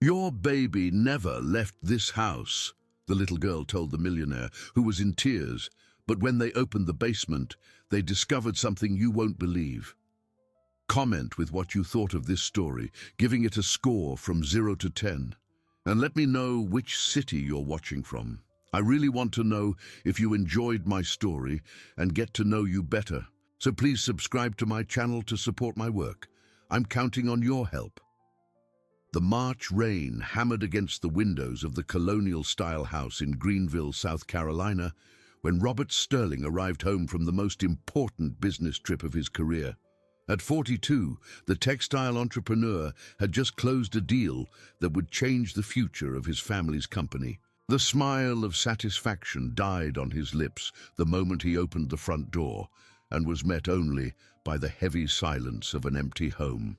"Your baby never left this house," the little girl told the millionaire, who was in tears. "But when they opened the basement, they discovered something you won't believe." Comment with what you thought of this story, giving it a score from 0 to 10. And let me know which city you're watching from. I really want to know if you enjoyed my story and get to know you better. So please subscribe to my channel to support my work. I'm counting on your help. The March rain hammered against the windows of the colonial-style house in Greenville, South Carolina, when Robert Sterling arrived home from the most important business trip of his career. At 42, the textile entrepreneur had just closed a deal that would change the future of his family's company. The smile of satisfaction died on his lips the moment he opened the front door and was met only by the heavy silence of an empty home.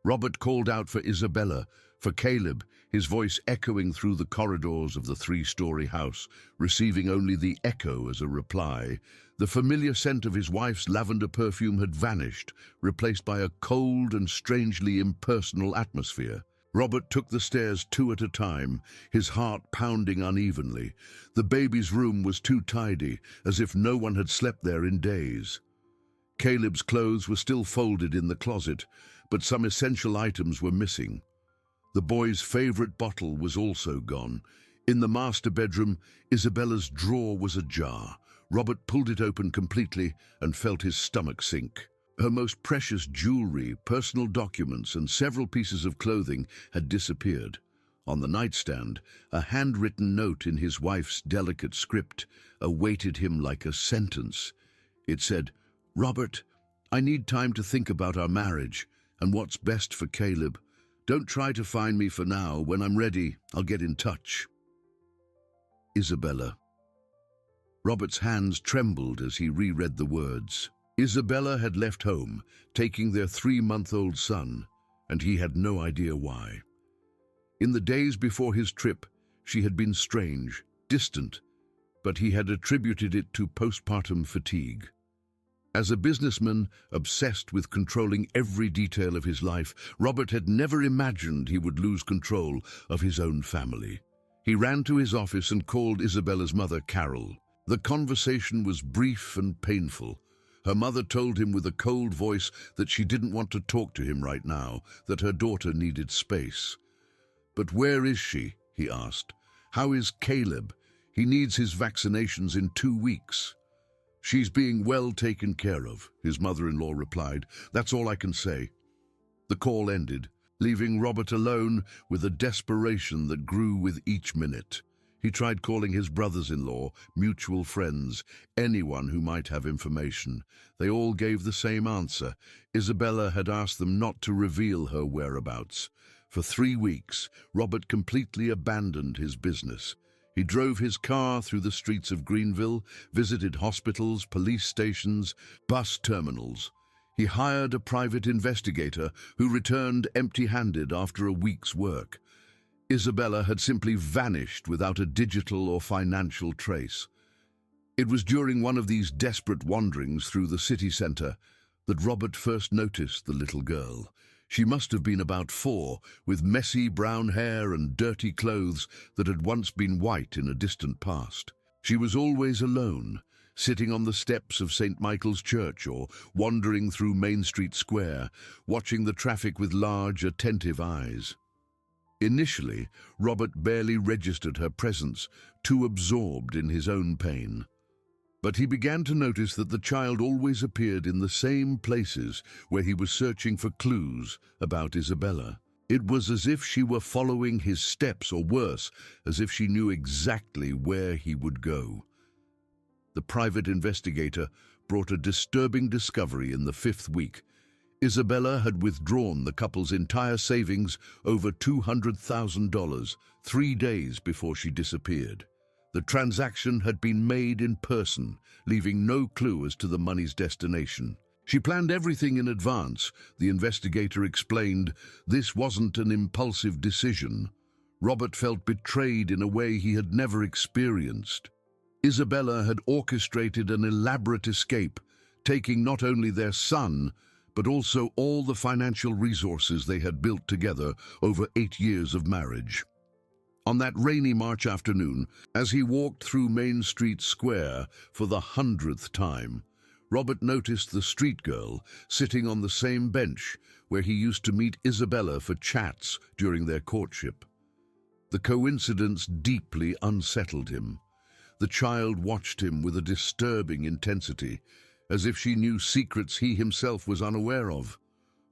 Robert called out for Isabella, for Caleb, his voice echoing through the corridors of the three-story house, receiving only the echo as a reply. The familiar scent of his wife's lavender perfume had vanished, replaced by a cold and strangely impersonal atmosphere. Robert took the stairs 2 at a time, his heart pounding unevenly. The baby's room was too tidy, as if no one had slept there in days. Caleb's clothes were still folded in the closet, but some essential items were missing. The boy's favorite bottle was also gone. In the master bedroom, Isabella's drawer was ajar. Robert pulled it open completely and felt his stomach sink. Her most precious jewelry, personal documents, and several pieces of clothing had disappeared. On the nightstand, a handwritten note in his wife's delicate script awaited him like a sentence. It said, "Robert, I need time to think about our marriage and what's best for Caleb. Don't try to find me for now. When I'm ready, I'll get in touch. Isabella." Robert's hands trembled as he reread the words. Isabella had left home, taking their 3-month-old son, and he had no idea why. In the days before his trip, she had been strange, distant, but he had attributed it to postpartum fatigue. As a businessman obsessed with controlling every detail of his life, Robert had never imagined he would lose control of his own family. He ran to his office and called Isabella's mother, Carol. The conversation was brief and painful. Her mother told him with a cold voice that she didn't want to talk to him right now, that her daughter needed space. "But where is she?" he asked. "How is Caleb? He needs his vaccinations in 2 weeks." "She's being well taken care of," his mother-in-law replied. "That's all I can say." The call ended, leaving Robert alone with a desperation that grew with each minute. He tried calling his brothers-in-law, mutual friends, anyone who might have information. They all gave the same answer. Isabella had asked them not to reveal her whereabouts. For 3 weeks, Robert completely abandoned his business. He drove his car through the streets of Greenville, visited hospitals, police stations, bus terminals. He hired a private investigator who returned empty-handed after a week's work. Isabella had simply vanished without a digital or financial trace. It was during one of these desperate wanderings through the city center that Robert first noticed the little girl. She must have been about 4, with messy brown hair and dirty clothes that had once been white in a distant past. She was always alone, sitting on the steps of St. Michael's Church or wandering through Main Street Square, watching the traffic with large, attentive eyes. Initially, Robert barely registered her presence, too absorbed in his own pain. But he began to notice that the child always appeared in the same places where he was searching for clues about Isabella. It was as if she were following his steps, or worse, as if she knew exactly where he would go. The private investigator brought a disturbing discovery in the 5th week. Isabella had withdrawn the couple's entire savings, over $200,000, 3 days before she disappeared. The transaction had been made in person, leaving no clue as to the money's destination. She planned everything in advance, the investigator explained. This wasn't an impulsive decision. Robert felt betrayed in a way he had never experienced. Isabella had orchestrated an elaborate escape, taking not only their son, but also all the financial resources they had built together over 8 years of marriage. On that rainy March afternoon, as he walked through Main Street Square for the 100th time, Robert noticed the street girl sitting on the same bench where he used to meet Isabella for chats during their courtship. The coincidence deeply unsettled him. The child watched him with a disturbing intensity, as if she knew secrets he himself was unaware of.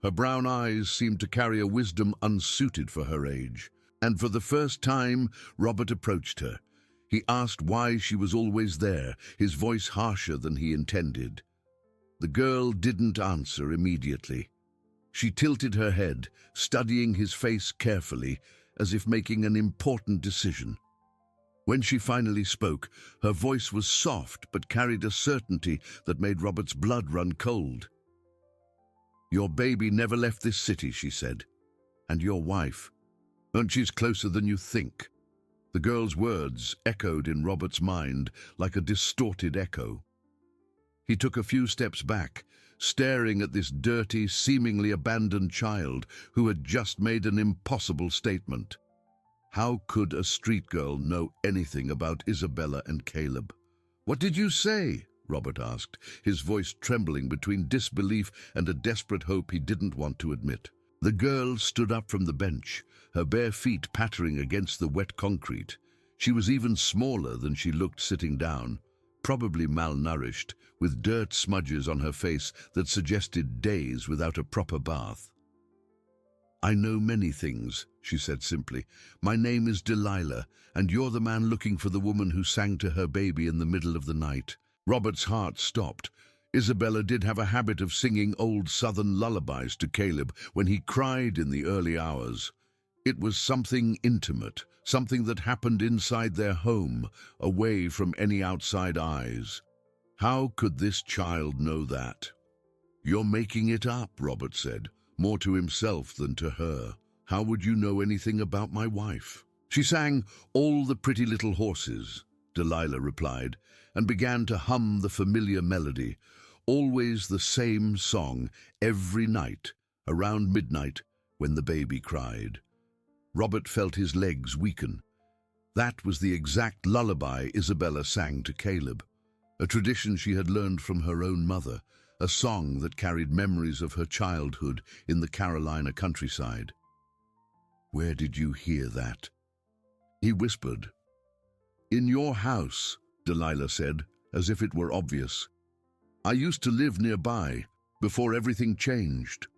Her brown eyes seemed to carry a wisdom unsuited for her age. And for the first time, Robert approached her. He asked why she was always there, his voice harsher than he intended. The girl didn't answer immediately. She tilted her head, studying his face carefully, as if making an important decision. When she finally spoke, her voice was soft but carried a certainty that made Robert's blood run cold. "Your baby never left this city," she said. "And your wife, and she's closer than you think." The girl's words echoed in Robert's mind like a distorted echo. He took a few steps back, staring at this dirty, seemingly abandoned child who had just made an impossible statement. How could a street girl know anything about Isabella and Caleb? "What did you say?" Robert asked, his voice trembling between disbelief and a desperate hope he didn't want to admit. The girl stood up from the bench, her bare feet pattering against the wet concrete. She was even smaller than she looked sitting down, probably malnourished, with dirt smudges on her face that suggested days without a proper bath. "I know many things," she said simply. "My name is Delilah, and you're the man looking for the woman who sang to her baby in the middle of the night." Robert's heart stopped. Isabella did have a habit of singing old southern lullabies to Caleb when he cried in the early hours. It was something intimate, something that happened inside their home, away from any outside eyes. How could this child know that? "You're making it up," Robert said, more to himself than to her. "How would you know anything about my wife?" "She sang All the Pretty Little Horses," Delilah replied, and began to hum the familiar melody, always the same song, every night, around midnight, when the baby cried. Robert felt his legs weaken. That was the exact lullaby Isabella sang to Caleb, a tradition she had learned from her own mother, a song that carried memories of her childhood in the Carolina countryside. "Where did you hear that?" he whispered. "In your house," Delilah said, as if it were obvious. "I used to live nearby, before everything changed."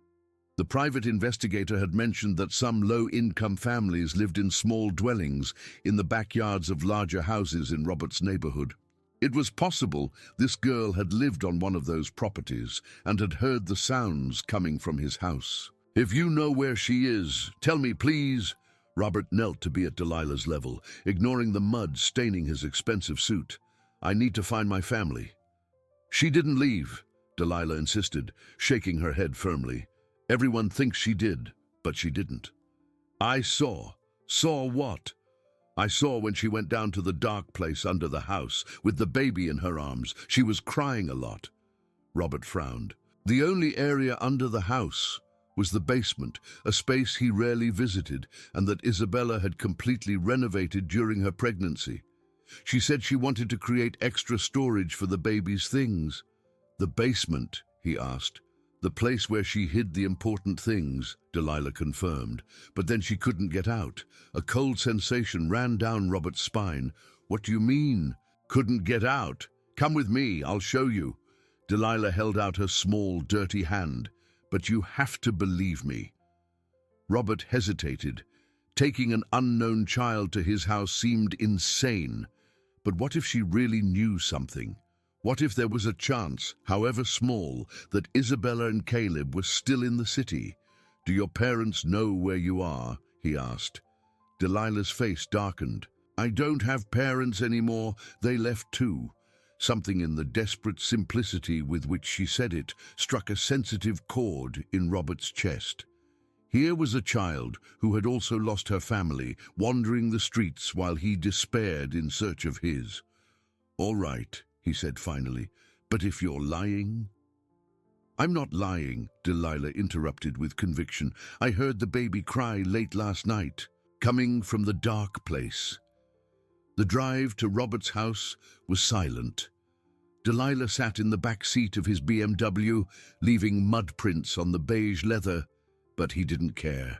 The private investigator had mentioned that some low-income families lived in small dwellings in the backyards of larger houses in Robert's neighborhood. It was possible this girl had lived on one of those properties and had heard the sounds coming from his house. "If you know where she is, tell me, please." Robert knelt to be at Delilah's level, ignoring the mud staining his expensive suit. "I need to find my family." "She didn't leave," Delilah insisted, shaking her head firmly. "Everyone thinks she did, but she didn't." "I saw." "Saw what?" "I saw when she went down to the dark place under the house, with the baby in her arms. She was crying a lot." Robert frowned. The only area under the house was the basement, a space he rarely visited, and that Isabella had completely renovated during her pregnancy. She said she wanted to create extra storage for the baby's things. "The basement?" he asked. "The place where she hid the important things," Delilah confirmed. "But then she couldn't get out." A cold sensation ran down Robert's spine. "What do you mean, couldn't get out? Come with me, I'll show you." Delilah held out her small, dirty hand. "But you have to believe me." Robert hesitated. Taking an unknown child to his house seemed insane. But what if she really knew something? What if there was a chance, however small, that Isabella and Caleb were still in the city? "Do your parents know where you are?" he asked. Delilah's face darkened. "I don't have parents anymore. They left too." Something in the desperate simplicity with which she said it struck a sensitive chord in Robert's chest. Here was a child who had also lost her family, wandering the streets while he despaired in search of his. "All right," he said finally, "but if you're lying..." I'm not lying, Delilah interrupted with conviction. I heard the baby cry late last night, coming from the dark place. The drive to Robert's house was silent. Delilah sat in the back seat of his BMW, leaving mud prints on the beige leather, but he didn't care.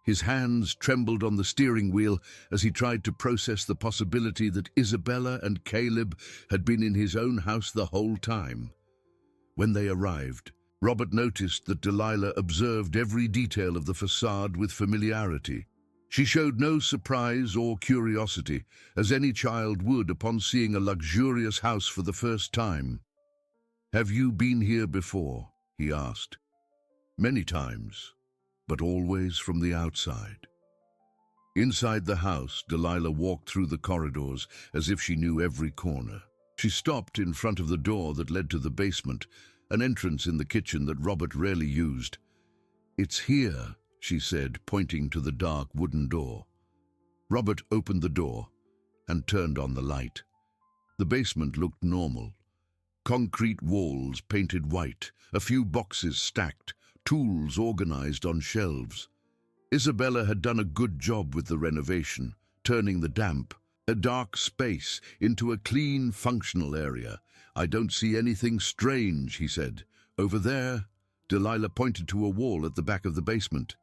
His hands trembled on the steering wheel as he tried to process the possibility that Isabella and Caleb had been in his own house the whole time. When they arrived, Robert noticed that Delilah observed every detail of the facade with familiarity. She showed no surprise or curiosity, as any child would upon seeing a luxurious house for the first time. "Have you been here before?" he asked. "Many times, but always from the outside." Inside the house, Delilah walked through the corridors as if she knew every corner. She stopped in front of the door that led to the basement, an entrance in the kitchen that Robert rarely used. "It's here," she said, pointing to the dark wooden door. Robert opened the door and turned on the light. The basement looked normal. Concrete walls painted white, a few boxes stacked, tools organized on shelves. Isabella had done a good job with the renovation, turning the damp, a dark space, into a clean, functional area. "I don't see anything strange," he said. "Over there," Delilah pointed to a wall at the back of the basement.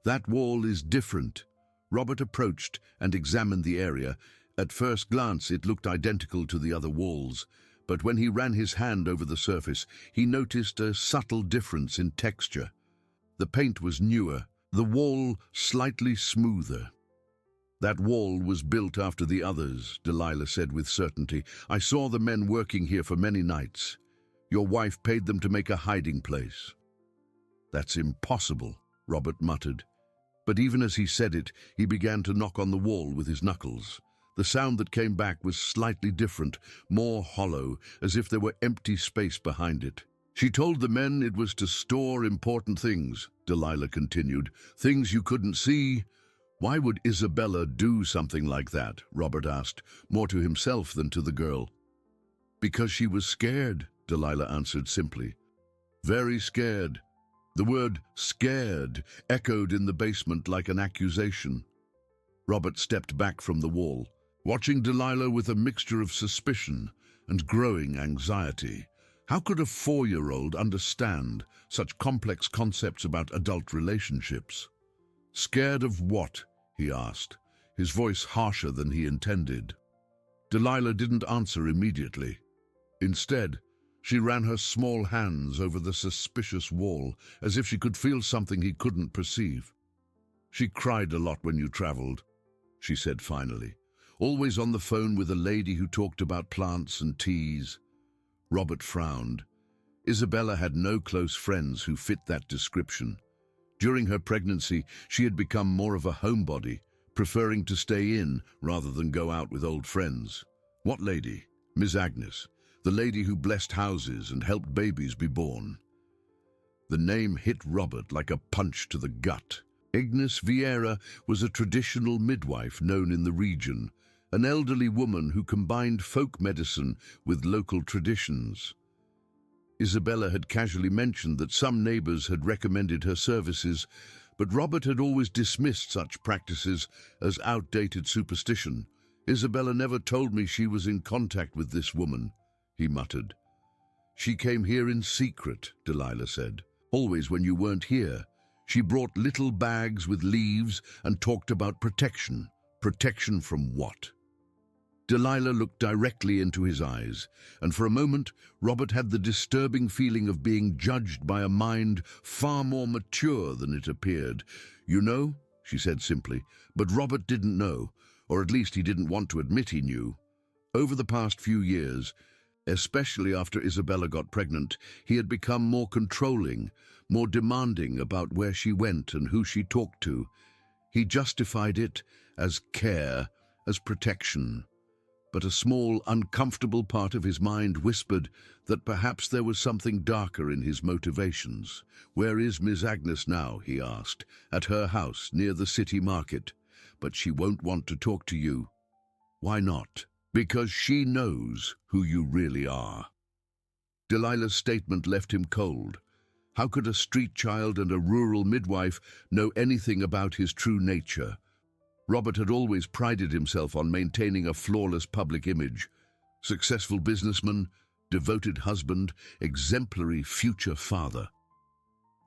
"That wall is different." Robert approached and examined the area. At first glance, it looked identical to the other walls, but when he ran his hand over the surface, he noticed a subtle difference in texture. The paint was newer, the wall slightly smoother. "That wall was built after the others," Delilah said with certainty. "I saw the men working here for many nights. Your wife paid them to make a hiding place." "That's impossible," Robert muttered. But even as he said it, he began to knock on the wall with his knuckles. The sound that came back was slightly different, more hollow, as if there were empty space behind it. "She told the men it was to store important things," Delilah continued. "Things you couldn't see." "Why would Isabella do something like that?" Robert asked, more to himself than to the girl. "Because she was scared," Delilah answered simply. "Very scared." The word "scared" echoed in the basement like an accusation. Robert stepped back from the wall, watching Delilah with a mixture of suspicion and growing anxiety. How could a 4-year-old understand such complex concepts about adult relationships? "Scared of what?" he asked, his voice harsher than he intended. Delilah didn't answer immediately. Instead, she ran her small hands over the suspicious wall, as if she could feel something he couldn't perceive. "She cried a lot when you traveled," she said finally. "Always on the phone with a lady who talked about plants and teas." Robert frowned. Isabella had no close friends who fit that description. During her pregnancy, she had become more of a homebody, preferring to stay in rather than go out with old friends. "What lady?" "Miss Agnes. The lady who blessed houses and helped babies be born." The name hit Robert like a punch to the gut. Agnes Vieira was a traditional midwife known in the region, an elderly woman who combined folk medicine with local traditions. Isabella had casually mentioned that some neighbors had recommended her services, but Robert had always dismissed such practices as outdated superstition. "Isabella never told me she was in contact with this woman," he muttered. "She came here in secret," Delilah said. "Always when you weren't here. She brought little bags with leaves and talked about protection. Protection from what?" Delilah looked directly into his eyes, and for a moment Robert had the disturbing feeling of being judged by a mind far more mature than it appeared. "You know," she said simply, but Robert didn't know, or at least he didn't want to admit he knew. Over the past few years, especially after Isabella got pregnant, he had become more controlling, more demanding about where she went and who she talked to. He justified it as care, as protection. But a small, uncomfortable part of his mind whispered that perhaps there was something darker in his motivations. "Where is Miss Agnes now?" he asked. "At her house, near the city market. But she won't want to talk to you." "Why not?" "Because she knows who you really are." Delilah's statement left him cold. How could a street child and a rural midwife know anything about his true nature? Robert had always prided himself on maintaining a flawless public image. Successful businessman, devoted husband, exemplary future father.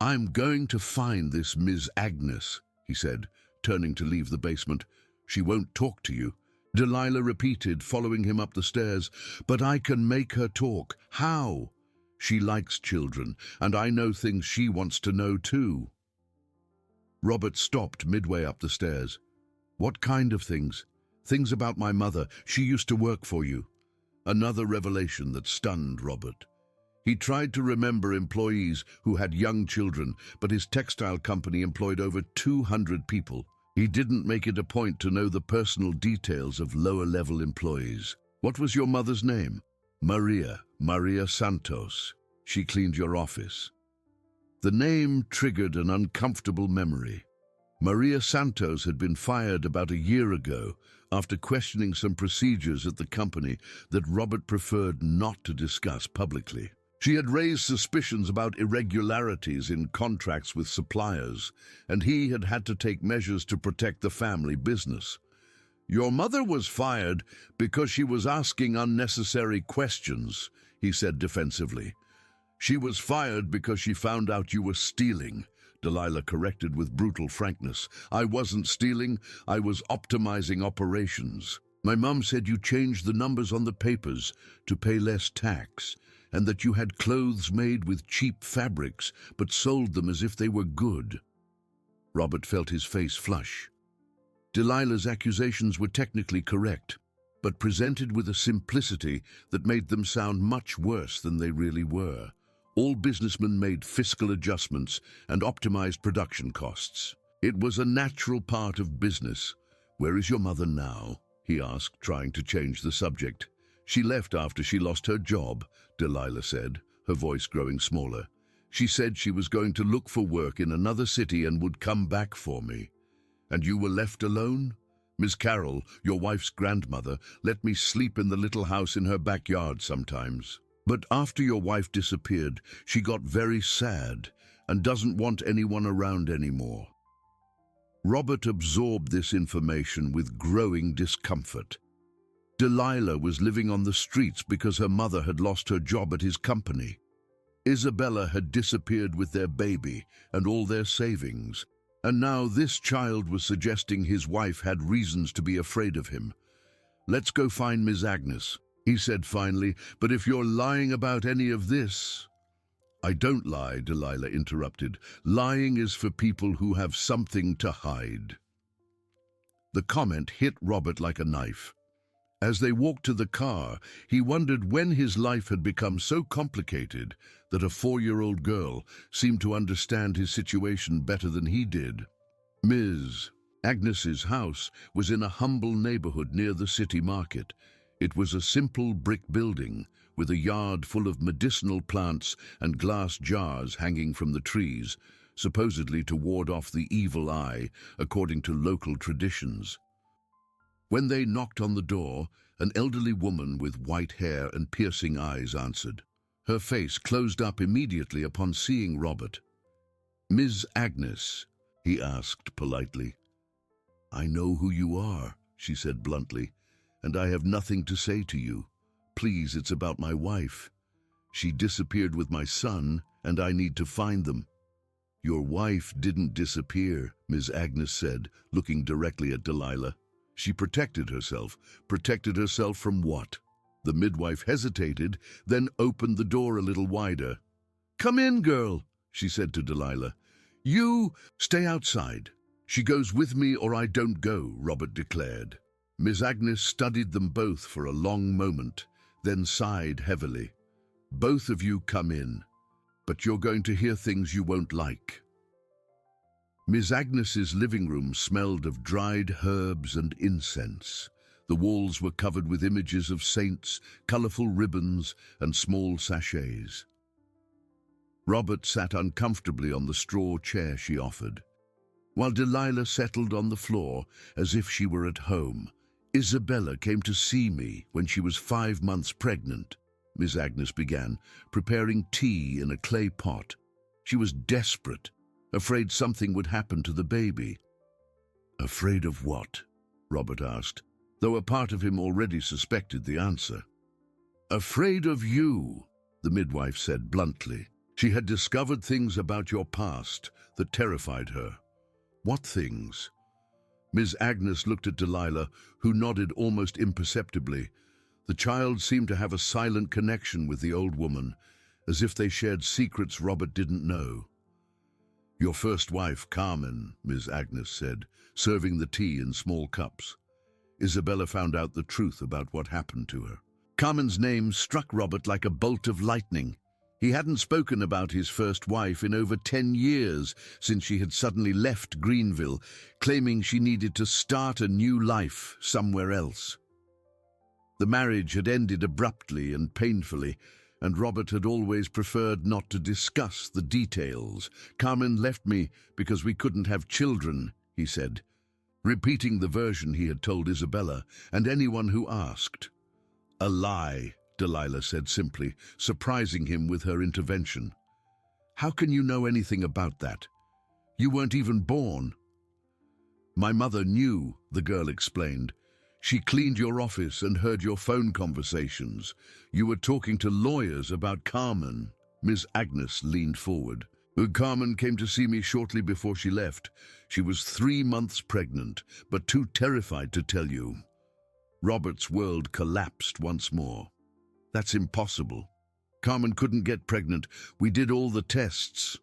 "I'm going to find this Ms. Agnes," he said, turning to leave the basement. "She won't talk to you." Delilah repeated, following him up the stairs. "But I can make her talk." "How?" "She likes children, and I know things she wants to know too." Robert stopped midway up the stairs. "What kind of things?" "Things about my mother. She used to work for you." Another revelation that stunned Robert. He tried to remember employees who had young children, but his textile company employed over 200 people. He didn't make it a point to know the personal details of lower-level employees. "What was your mother's name?" Maria Santos. "She cleaned your office." The name triggered an uncomfortable memory. Maria Santos had been fired about a year ago after questioning some procedures at the company that Robert preferred not to discuss publicly. She had raised suspicions about irregularities in contracts with suppliers, and he had had to take measures to protect the family business. "Your mother was fired because she was asking unnecessary questions," he said defensively. "She was fired because she found out you were stealing," Delilah corrected with brutal frankness. "I wasn't stealing, I was optimizing operations. My mum said you changed the numbers on the papers to pay less tax, and that you had clothes made with cheap fabrics but sold them as if they were good." Robert felt his face flush. Delilah's accusations were technically correct, but presented with a simplicity that made them sound much worse than they really were. All businessmen made fiscal adjustments and optimized production costs. It was a natural part of business. "Where is your mother now?" he asked, trying to change the subject. "She left after she lost her job," Delilah said, her voice growing smaller. "She said she was going to look for work in another city and would come back for me." "And you were left alone?" "Miss Carroll, your wife's grandmother, let me sleep in the little house in her backyard sometimes. But after your wife disappeared, she got very sad and doesn't want anyone around anymore." Robert absorbed this information with growing discomfort. Delilah was living on the streets because her mother had lost her job at his company. Isabella had disappeared with their baby and all their savings, and now this child was suggesting his wife had reasons to be afraid of him. "Let's go find Ms. Agnes," he said finally, "but if you're lying about any of this—" "I don't lie," Delilah interrupted. "Lying is for people who have something to hide." The comment hit Robert like a knife. As they walked to the car, he wondered when his life had become so complicated that a 4-year-old girl seemed to understand his situation better than he did. Ms. Agnes's house was in a humble neighborhood near the city market. It was a simple brick building with a yard full of medicinal plants and glass jars hanging from the trees, supposedly to ward off the evil eye, according to local traditions. When they knocked on the door, an elderly woman with white hair and piercing eyes answered. Her face closed up immediately upon seeing Robert. "Ms. Agnes?" he asked politely. "I know who you are," she said bluntly, "and I have nothing to say to you. Please, it's about my wife. She disappeared with my son, and I need to find them." "Your wife didn't disappear," Ms. Agnes said, looking directly at Delilah. "She protected herself. Protected herself from what?" The midwife hesitated, then opened the door a little wider. "Come in, girl," she said to Delilah. "You stay outside. She goes with me or I don't go," Robert declared. Miss Agnes studied them both for a long moment, then sighed heavily. "Both of you come in, but you're going to hear things you won't like." Miss Agnes's living room smelled of dried herbs and incense. The walls were covered with images of saints, colorful ribbons, and small sachets. Robert sat uncomfortably on the straw chair she offered, while Delilah settled on the floor as if she were at home. "Isabella came to see me when she was 5 months pregnant," Miss Agnes began, preparing tea in a clay pot. She was desperate, afraid something would happen to the baby. Afraid of what? Robert asked, though a part of him already suspected the answer. Afraid of you, the midwife said bluntly. She had discovered things about your past that terrified her. What things? Ms. Agnes looked at Delilah, who nodded almost imperceptibly. The child seemed to have a silent connection with the old woman, as if they shared secrets Robert didn't know. Your first wife, Carmen, Ms. Agnes said, serving the tea in small cups. Isabella found out the truth about what happened to her. Carmen's name struck Robert like a bolt of lightning. He hadn't spoken about his first wife in over 10 years since she had suddenly left Greenville, claiming she needed to start a new life somewhere else. The marriage had ended abruptly and painfully, and Robert had always preferred not to discuss the details. Carmen left me because we couldn't have children, he said, repeating the version he had told Isabella and anyone who asked. A lie, Delilah said simply, surprising him with her intervention. How can you know anything about that? You weren't even born. My mother knew, the girl explained. She cleaned your office and heard your phone conversations. You were talking to lawyers about Carmen. Miss Agnes leaned forward. Carmen came to see me shortly before she left. She was 3 months pregnant, but too terrified to tell you. Robert's world collapsed once more. That's impossible. Carmen couldn't get pregnant. We did all the tests.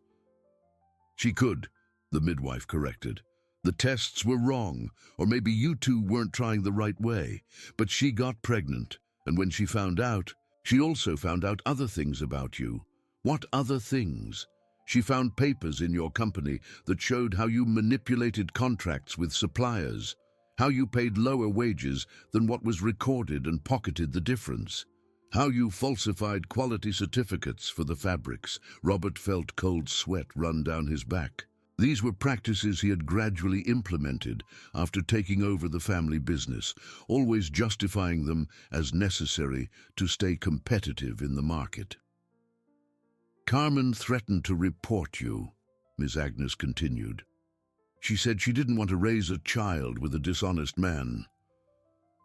She could, the midwife corrected. The tests were wrong, or maybe you two weren't trying the right way. But she got pregnant, and when she found out, she also found out other things about you. What other things? She found papers in your company that showed how you manipulated contracts with suppliers, how you paid lower wages than what was recorded and pocketed the difference, how you falsified quality certificates for the fabrics. Robert felt cold sweat run down his back. These were practices he had gradually implemented after taking over the family business, always justifying them as necessary to stay competitive in the market. Carmen threatened to report you, Miss Agnes continued. She said she didn't want to raise a child with a dishonest man.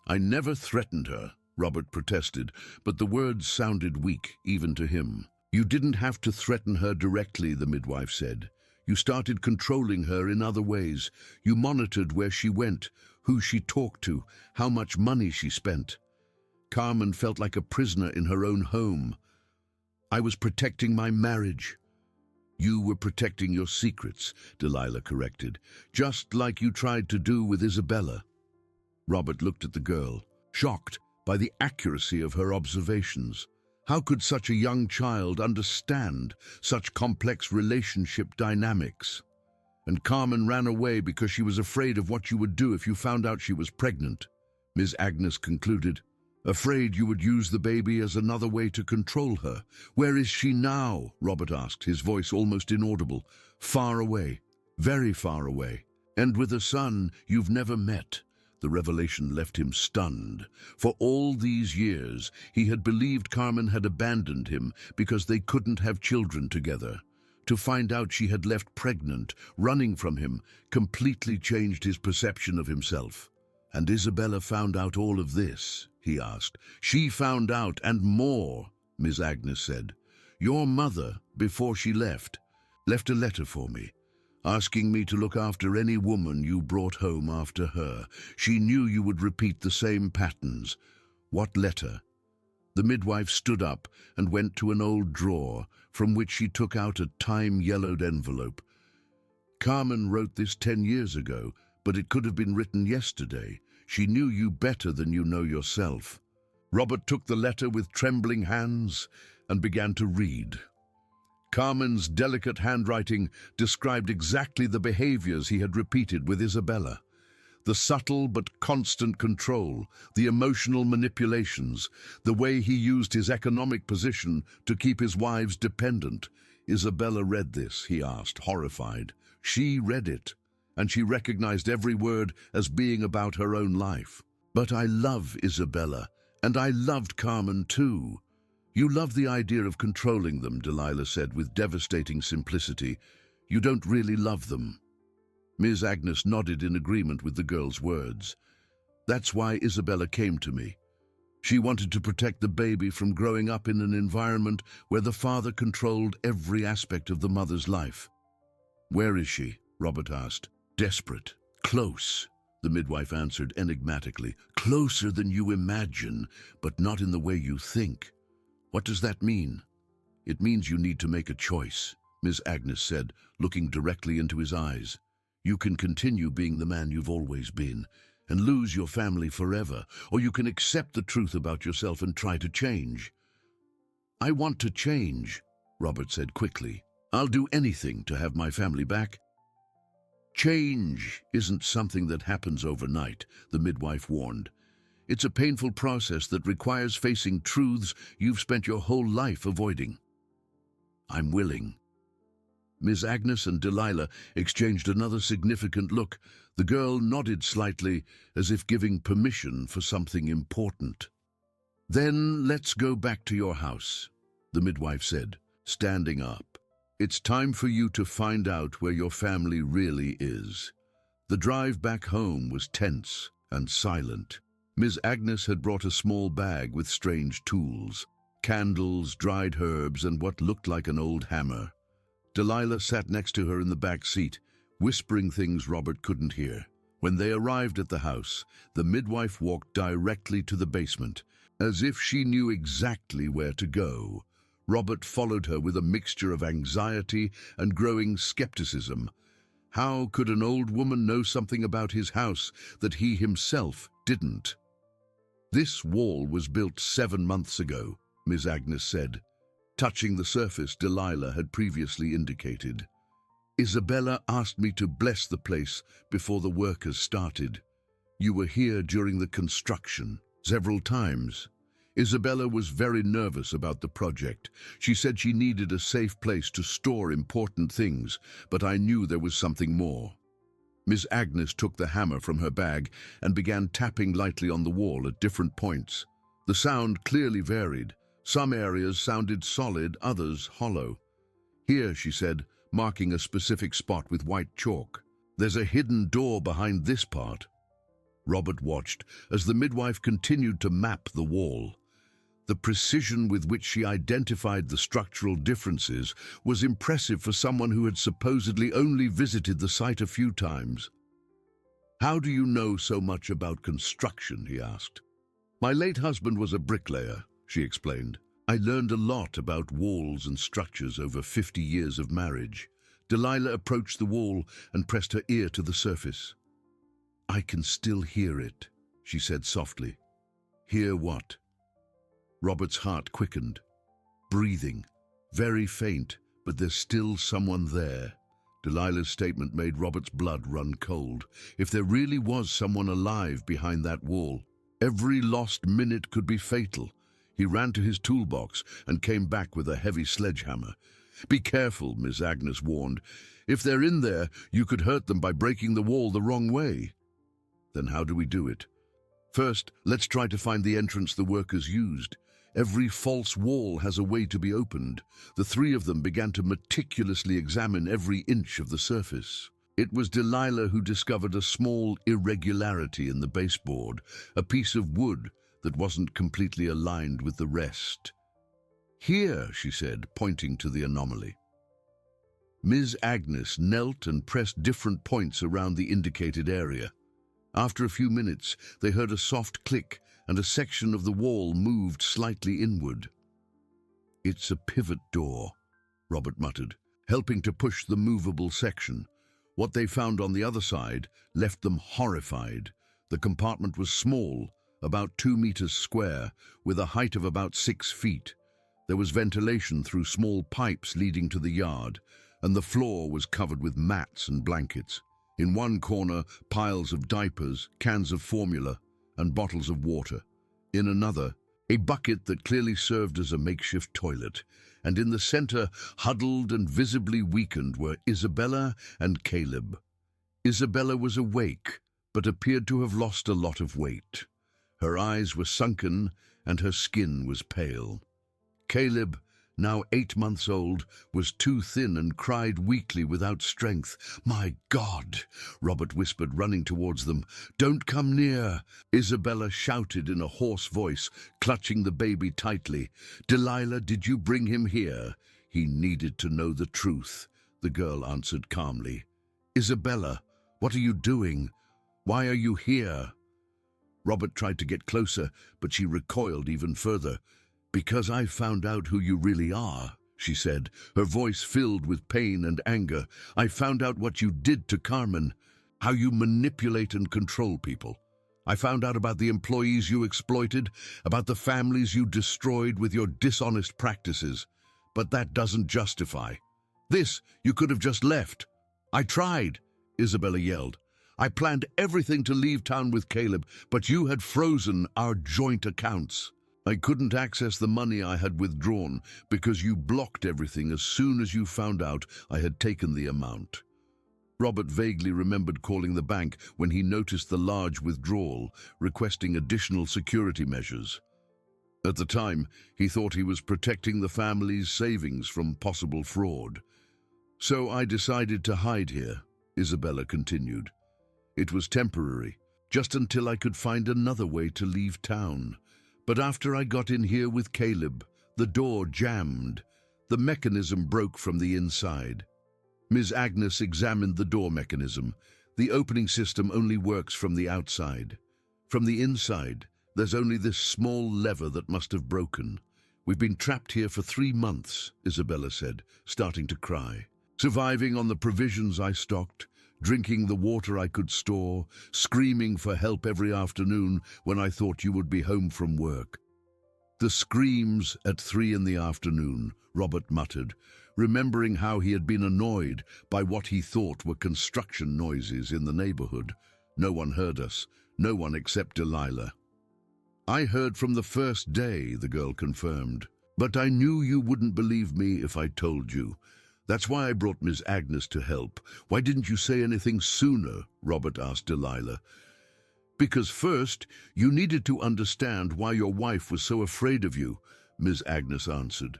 I never threatened her, Robert protested, but the words sounded weak even to him. You didn't have to threaten her directly, the midwife said. You started controlling her in other ways. You monitored where she went, who she talked to, how much money she spent. Carmen felt like a prisoner in her own home. I was protecting my marriage. You were protecting your secrets, Delilah corrected, just like you tried to do with Isabella. Robert looked at the girl, shocked by the accuracy of her observations. How could such a young child understand such complex relationship dynamics? And Carmen ran away because she was afraid of what you would do if you found out she was pregnant, Ms. Agnes concluded. Afraid you would use the baby as another way to control her. Where is she now? Robert asked, his voice almost inaudible. Far away, very far away. And with a son you've never met. The revelation left him stunned. For all these years, he had believed Carmen had abandoned him because they couldn't have children together. To find out she had left pregnant, running from him, completely changed his perception of himself. And Isabella found out all of this, he asked. She found out and more, Miss Agnes said. Your mother, before she left a letter for me, asking me to look after any woman you brought home after her. She knew you would repeat the same patterns. What letter? The midwife stood up and went to an old drawer from which she took out a time-yellowed envelope. Carmen wrote this 10 years ago, but it could have been written yesterday. She knew you better than you know yourself. Robert took the letter with trembling hands and began to read. Carmen's delicate handwriting described exactly the behaviors he had repeated with Isabella. The subtle but constant control, the emotional manipulations, the way he used his economic position to keep his wives dependent. Isabella read this, he asked, horrified. She read it, and she recognized every word as being about her own life. But I love Isabella, and I loved Carmen too. You love the idea of controlling them, Delilah said with devastating simplicity. You don't really love them. Ms. Agnes nodded in agreement with the girl's words. That's why Isabella came to me. She wanted to protect the baby from growing up in an environment where the father controlled every aspect of the mother's life. Where is she? Robert asked. Desperate. Close, the midwife answered enigmatically. Closer than you imagine, but not in the way you think. What does that mean? It means you need to make a choice, Ms. Agnes said, looking directly into his eyes. You can continue being the man you've always been and lose your family forever, or you can accept the truth about yourself and try to change. I want to change, Robert said quickly. I'll do anything to have my family back. Change isn't something that happens overnight, the midwife warned. It's a painful process that requires facing truths you've spent your whole life avoiding. I'm willing. Ms. Agnes and Delilah exchanged another significant look. The girl nodded slightly, as if giving permission for something important. Then let's go back to your house, the midwife said, standing up. It's time for you to find out where your family really is. The drive back home was tense and silent. Ms. Agnes had brought a small bag with strange tools, candles, dried herbs, and what looked like an old hammer. Delilah sat next to her in the back seat, whispering things Robert couldn't hear. When they arrived at the house, the midwife walked directly to the basement, as if she knew exactly where to go. Robert followed her with a mixture of anxiety and growing skepticism. How could an old woman know something about his house that he himself didn't? This wall was built 7 months ago, Ms. Agnes said, touching the surface Delilah had previously indicated. Isabella asked me to bless the place before the workers started. You were here during the construction, several times. Isabella was very nervous about the project. She said she needed a safe place to store important things, but I knew there was something more. Miss Agnes took the hammer from her bag and began tapping lightly on the wall at different points. The sound clearly varied. Some areas sounded solid, others hollow. Here, she said, marking a specific spot with white chalk. There's a hidden door behind this part. Robert watched as the midwife continued to map the wall. The precision with which she identified the structural differences was impressive for someone who had supposedly only visited the site a few times. How do you know so much about construction? He asked. My late husband was a bricklayer, she explained. I learned a lot about walls and structures over 50 years of marriage. Delilah approached the wall and pressed her ear to the surface. I can still hear it, she said softly. Hear what? Robert's heart quickened. Breathing. Very faint, but there's still someone there. Delilah's statement made Robert's blood run cold. If there really was someone alive behind that wall, every lost minute could be fatal. He ran to his toolbox and came back with a heavy sledgehammer. Be careful, Miss Agnes warned. If they're in there, you could hurt them by breaking the wall the wrong way. Then how do we do it? First, let's try to find the entrance the workers used. Every false wall has a way to be opened. The three of them began to meticulously examine every inch of the surface. It was Delilah who discovered a small irregularity in the baseboard, a piece of wood that wasn't completely aligned with the rest. Here, she said, pointing to the anomaly. Ms. Agnes knelt and pressed different points around the indicated area. After a few minutes, they heard a soft click and a section of the wall moved slightly inward. It's a pivot door, Robert muttered, helping to push the movable section. What they found on the other side left them horrified. The compartment was small, about 2 meters square, with a height of about 6 feet. There was ventilation through small pipes leading to the yard, and the floor was covered with mats and blankets. In one corner, piles of diapers, cans of formula, and bottles of water. In another, a bucket that clearly served as a makeshift toilet. And in the center, huddled and visibly weakened, were Isabella and Caleb. Isabella was awake, but appeared to have lost a lot of weight. Her eyes were sunken, and her skin was pale. Caleb, now 8 months old, was too thin and cried weakly without strength. "My God," Robert whispered, running towards them. "Don't come near," Isabella shouted in a hoarse voice, clutching the baby tightly. "Delilah, did you bring him here?" "He needed to know the truth," the girl answered calmly. "Isabella, what are you doing? Why are you here?" Robert tried to get closer, but she recoiled even further. "Because I've found out who you really are," she said, her voice filled with pain and anger. "I found out what you did to Carmen, how you manipulate and control people. I found out about the employees you exploited, about the families you destroyed with your dishonest practices. But that doesn't justify. This, you could have just left." "I tried," Isabella yelled. "I planned everything to leave town with Caleb, but you had frozen our joint accounts. I couldn't access the money I had withdrawn because you blocked everything as soon as you found out I had taken the amount." Robert vaguely remembered calling the bank when he noticed the large withdrawal, requesting additional security measures. At the time, he thought he was protecting the family's savings from possible fraud. "So I decided to hide here," Isabella continued. "It was temporary, just until I could find another way to leave town. But after I got in here with Caleb, the door jammed. The mechanism broke from the inside." Ms. Agnes examined the door mechanism. "The opening system only works from the outside. From the inside, there's only this small lever that must have broken. We've been trapped here for 3 months, Isabella said, starting to cry. "Surviving on the provisions I stocked, drinking the water I could store, screaming for help every afternoon when I thought you would be home from work." "The screams at 3 in the afternoon, Robert muttered, remembering how he had been annoyed by what he thought were construction noises in the neighborhood. "No one heard us, no one except Delilah." "I heard from the first day," the girl confirmed. "But I knew you wouldn't believe me if I told you. That's why I brought Miss Agnes to help." "Why didn't you say anything sooner?" Robert asked Delilah. "Because first, you needed to understand why your wife was so afraid of you," Miss Agnes answered.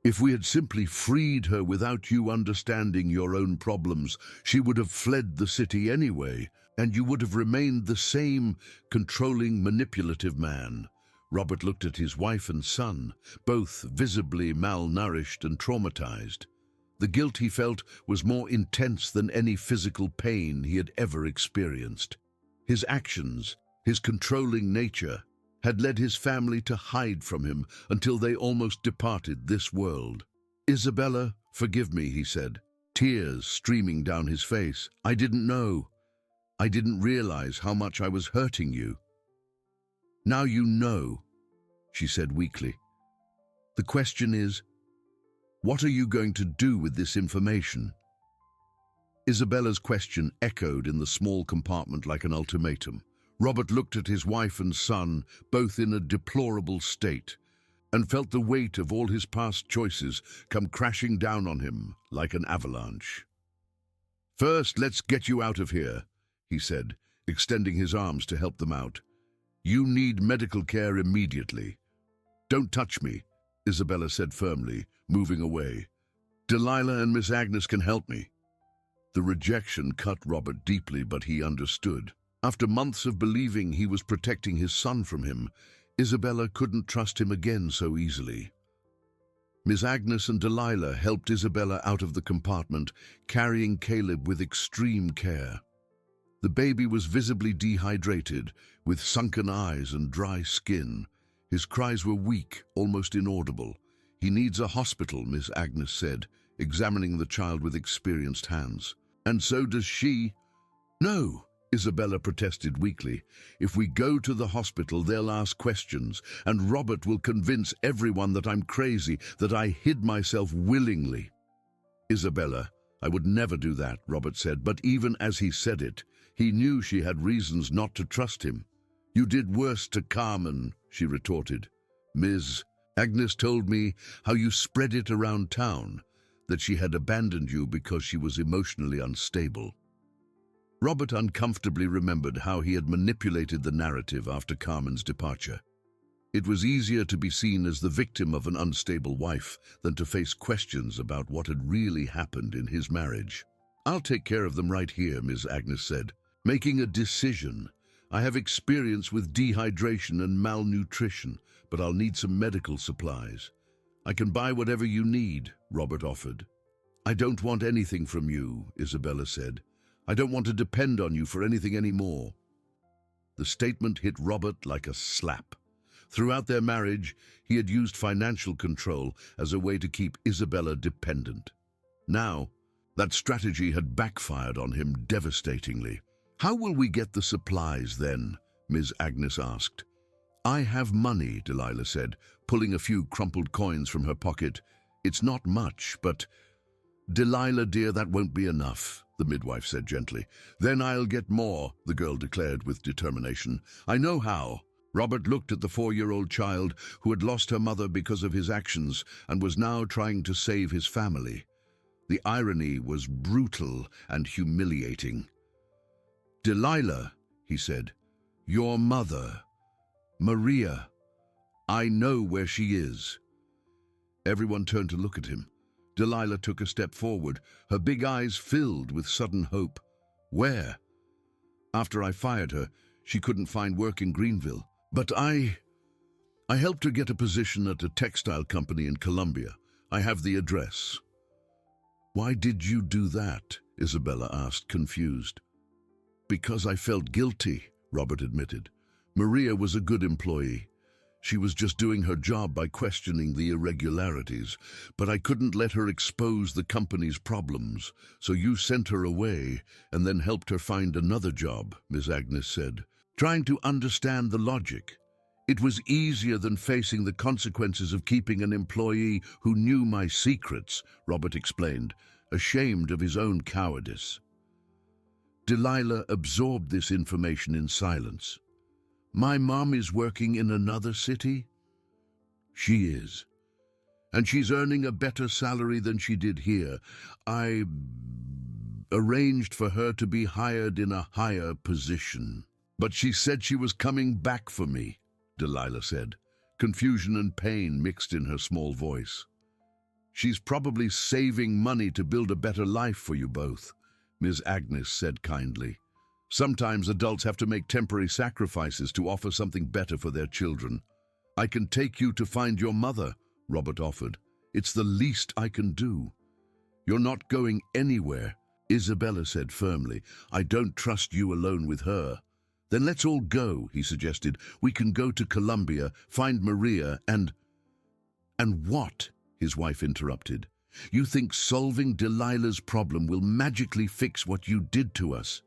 "If we had simply freed her without you understanding your own problems, she would have fled the city anyway, and you would have remained the same controlling, manipulative man." Robert looked at his wife and son, both visibly malnourished and traumatized. The guilt he felt was more intense than any physical pain he had ever experienced. His actions, his controlling nature, had led his family to hide from him until they almost departed this world. "Isabella, forgive me," he said, tears streaming down his face. "I didn't know. I didn't realize how much I was hurting you." "Now you know," she said weakly. "The question is, what are you going to do with this information?" Isabella's question echoed in the small compartment like an ultimatum. Robert looked at his wife and son, both in a deplorable state, and felt the weight of all his past choices come crashing down on him like an avalanche. "First, let's get you out of here," he said, extending his arms to help them out. "You need medical care immediately." "Don't touch me," Isabella said firmly, moving away. "Delilah and Miss Agnes can help me." The rejection cut Robert deeply, but he understood. After months of believing he was protecting his son from him, Isabella couldn't trust him again so easily. Miss Agnes and Delilah helped Isabella out of the compartment, carrying Caleb with extreme care. The baby was visibly dehydrated, with sunken eyes and dry skin. His cries were weak, almost inaudible. "He needs a hospital," Miss Agnes said, examining the child with experienced hands. "And so does she." "No," Isabella protested weakly. "If we go to the hospital, they'll ask questions, and Robert will convince everyone that I'm crazy, that I hid myself willingly." "Isabella, I would never do that," Robert said, but even as he said it, he knew she had reasons not to trust him. "You did worse to Carmen," she retorted. "Ms. Agnes told me how you spread it around town, that she had abandoned you because she was emotionally unstable." Robert uncomfortably remembered how he had manipulated the narrative after Carmen's departure. It was easier to be seen as the victim of an unstable wife than to face questions about what had really happened in his marriage. "I'll take care of them right here," Ms. Agnes said. "Making a decision. I have experience with dehydration and malnutrition, but I'll need some medical supplies." "I can buy whatever you need," Robert offered. "I don't want anything from you," Isabella said. "I don't want to depend on you for anything anymore." The statement hit Robert like a slap. Throughout their marriage, he had used financial control as a way to keep Isabella dependent. Now, that strategy had backfired on him devastatingly. "How will we get the supplies then?" Ms. Agnes asked. "I have money," Delilah said, pulling a few crumpled coins from her pocket. "It's not much, but—" "Delilah, dear, that won't be enough," the midwife said gently. "Then I'll get more," the girl declared with determination. "I know how." Robert looked at the 4-year-old child who had lost her mother because of his actions and was now trying to save his family. The irony was brutal and humiliating. "Delilah," he said, "your mother, Maria, I know where she is." Everyone turned to look at him. Delilah took a step forward, her big eyes filled with sudden hope. "Where?" "After I fired her, she couldn't find work in Greenville. But I helped her get a position at a textile company in Colombia. I have the address." "Why did you do that?" Isabella asked, confused. "Because I felt guilty," Robert admitted. "Maria was a good employee. She was just doing her job by questioning the irregularities, but I couldn't let her expose the company's problems, so you sent her away and then helped her find another job," Ms. Agnes said, trying to understand the logic. "It was easier than facing the consequences of keeping an employee who knew my secrets," Robert explained, ashamed of his own cowardice. Delilah absorbed this information in silence. "My mom is working in another city?" "She is. And she's earning a better salary than she did here. I arranged for her to be hired in a higher position. But she said she was coming back for me," Delilah said, confusion and pain mixed in her small voice. "She's probably saving money to build a better life for you both," Ms. Agnes said kindly. "Sometimes adults have to make temporary sacrifices to offer something better for their children." "I can take you to find your mother," Robert offered. "It's the least I can do." "You're not going anywhere," Isabella said firmly. "I don't trust you alone with her." "Then let's all go," he suggested. "We can go to Colombia, find Maria, and—" "And what?" his wife interrupted. "You think solving Delilah's problem will magically fix what you did to us?"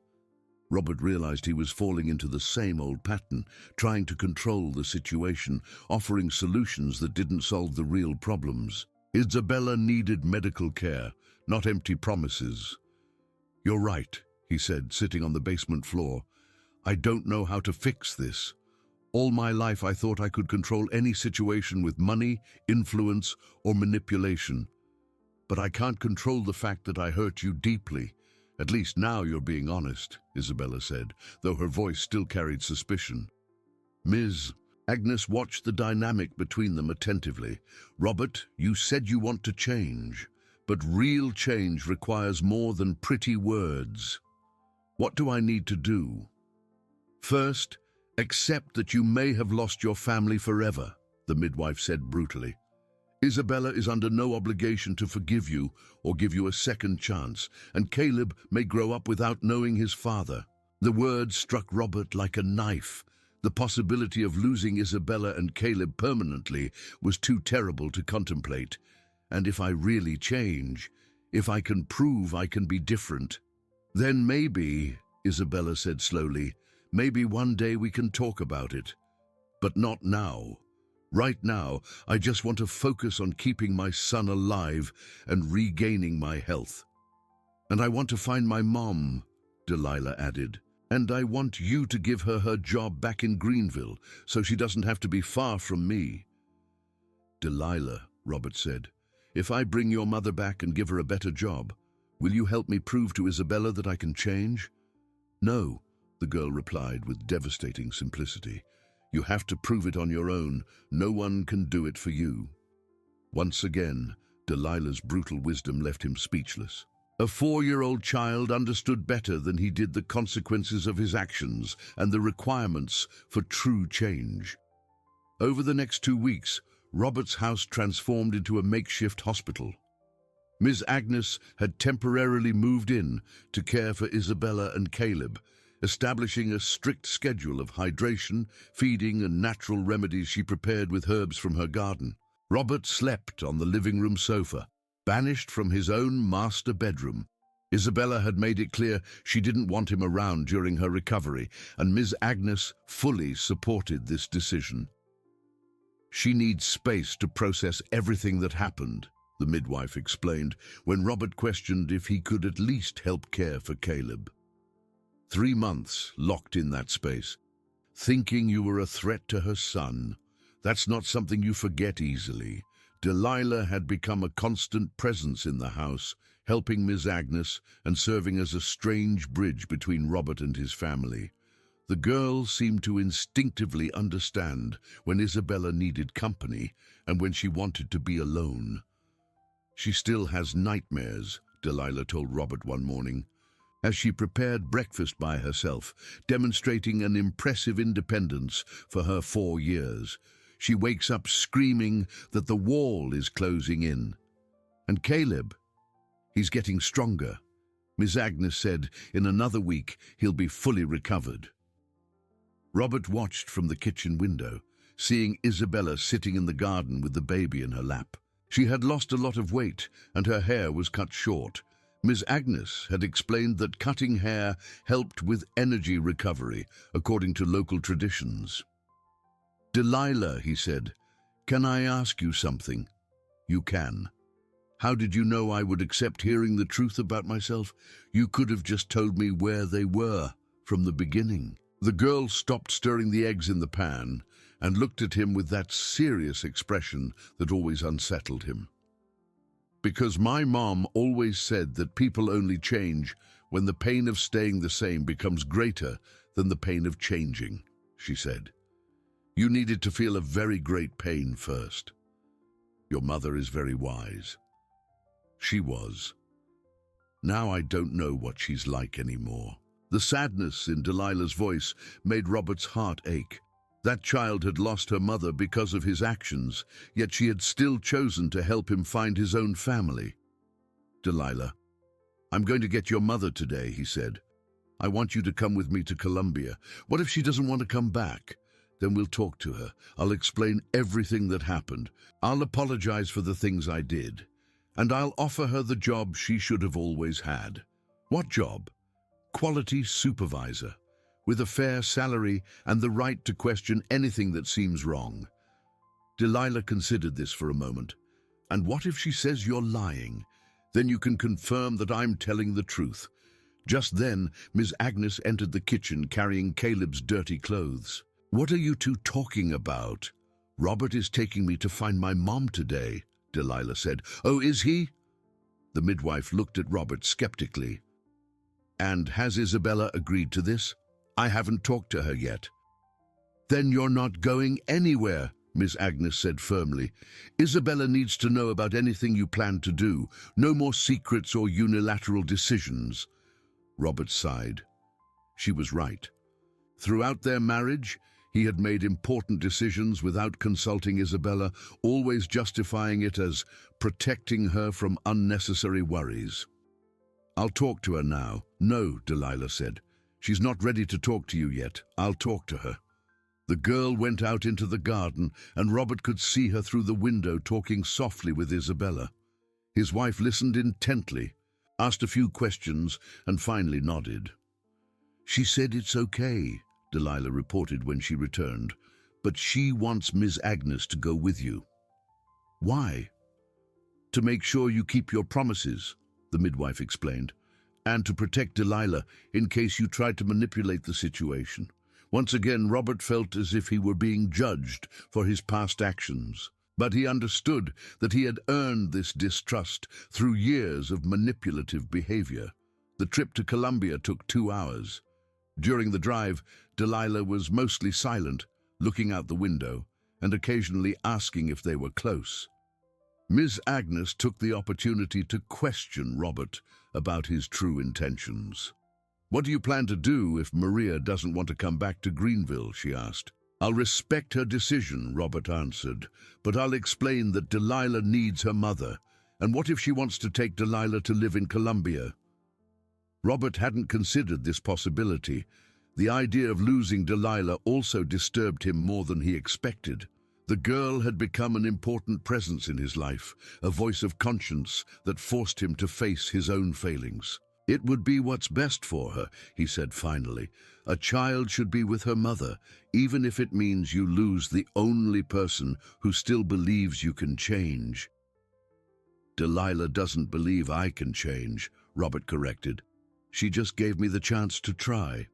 Robert realized he was falling into the same old pattern, trying to control the situation, offering solutions that didn't solve the real problems. Isabella needed medical care, not empty promises. "You're right," he said, sitting on the basement floor. "I don't know how to fix this. All my life I thought I could control any situation with money, influence, or manipulation. But I can't control the fact that I hurt you deeply. At least now you're being honest," Isabella said, though her voice still carried suspicion. Ms. Agnes watched the dynamic between them attentively. "Robert, you said you want to change, but real change requires more than pretty words. What do I need to do?" "First, accept that you may have lost your family forever," the midwife said brutally. "Isabella is under no obligation to forgive you or give you a second chance, and Caleb may grow up without knowing his father." The words struck Robert like a knife. The possibility of losing Isabella and Caleb permanently was too terrible to contemplate. "And if I really change, if I can prove I can be different, then maybe," Isabella said slowly, "maybe one day we can talk about it. But not now. Right now, I just want to focus on keeping my son alive and regaining my health. And I want to find my mom," Delilah added. "And I want you to give her her job back in Greenville so she doesn't have to be far from me." "Delilah," Robert said, "if I bring your mother back and give her a better job, will you help me prove to Isabella that I can change?" "No," the girl replied with devastating simplicity. You have to prove it on your own. No one can do it for you. Once again, Delilah's brutal wisdom left him speechless. A 4-year-old child understood better than he did the consequences of his actions and the requirements for true change. Over the next 2 weeks, Robert's house transformed into a makeshift hospital. Ms. Agnes had temporarily moved in to care for Isabella and Caleb, establishing a strict schedule of hydration, feeding, and natural remedies she prepared with herbs from her garden. Robert slept on the living room sofa, banished from his own master bedroom. Isabella had made it clear she didn't want him around during her recovery, and Ms. Agnes fully supported this decision. She needs space to process everything that happened, the midwife explained, when Robert questioned if he could at least help care for Caleb. 3 months locked in that space, thinking you were a threat to her son. That's not something you forget easily. Delilah had become a constant presence in the house, helping Ms. Agnes and serving as a strange bridge between Robert and his family. The girl seemed to instinctively understand when Isabella needed company and when she wanted to be alone. She still has nightmares, Delilah told Robert one morning, as she prepared breakfast by herself, demonstrating an impressive independence for her 4 years. She wakes up screaming that the wall is closing in. And Caleb, he's getting stronger. Miss Agnes said in another week he'll be fully recovered. Robert watched from the kitchen window, seeing Isabella sitting in the garden with the baby in her lap. She had lost a lot of weight and her hair was cut short. Miss Agnes had explained that cutting hair helped with energy recovery, according to local traditions. Delilah, he said, can I ask you something? You can. How did you know I would accept hearing the truth about myself? You could have just told me where they were from the beginning. The girl stopped stirring the eggs in the pan and looked at him with that serious expression that always unsettled him. Because my mom always said that people only change when the pain of staying the same becomes greater than the pain of changing, she said. You needed to feel a very great pain first. Your mother is very wise. She was. Now I don't know what she's like anymore. The sadness in Delilah's voice made Robert's heart ache. That child had lost her mother because of his actions, yet she had still chosen to help him find his own family. Delilah, I'm going to get your mother today, he said. I want you to come with me to Colombia. What if she doesn't want to come back? Then we'll talk to her. I'll explain everything that happened. I'll apologize for the things I did. And I'll offer her the job she should have always had. What job? Quality supervisor, with a fair salary and the right to question anything that seems wrong. Delilah considered this for a moment. And what if she says you're lying? Then you can confirm that I'm telling the truth. Just then, Miss Agnes entered the kitchen carrying Caleb's dirty clothes. What are you two talking about? Robert is taking me to find my mom today, Delilah said. Oh, is he? The midwife looked at Robert skeptically. And has Isabella agreed to this? I haven't talked to her yet. Then you're not going anywhere, Miss Agnes said firmly. Isabella needs to know about anything you plan to do. No more secrets or unilateral decisions. Robert sighed. She was right. Throughout their marriage, he had made important decisions without consulting Isabella, always justifying it as protecting her from unnecessary worries. I'll talk to her now. No, Delilah said. She's not ready to talk to you yet. I'll talk to her. The girl went out into the garden, and Robert could see her through the window talking softly with Isabella. His wife listened intently, asked a few questions, and finally nodded. She said it's okay, Delilah reported when she returned, but she wants Miss Agnes to go with you. Why? To make sure you keep your promises, the midwife explained, and to protect Delilah in case you tried to manipulate the situation. Once again, Robert felt as if he were being judged for his past actions, but he understood that he had earned this distrust through years of manipulative behavior. The trip to Colombia took 2 hours. During the drive, Delilah was mostly silent, looking out the window and occasionally asking if they were close. Miss Agnes took the opportunity to question Robert about his true intentions. "What do you plan to do if Maria doesn't want to come back to Greenville?" she asked. "I'll respect her decision," Robert answered, "but I'll explain that Delilah needs her mother. And what if she wants to take Delilah to live in Columbia?" Robert hadn't considered this possibility. The idea of losing Delilah also disturbed him more than he expected. The girl had become an important presence in his life, a voice of conscience that forced him to face his own failings. "It would be what's best for her," he said finally. "A child should be with her mother, even if it means you lose the only person who still believes you can change." "Delilah doesn't believe I can change," Robert corrected. "She just gave me the chance to try."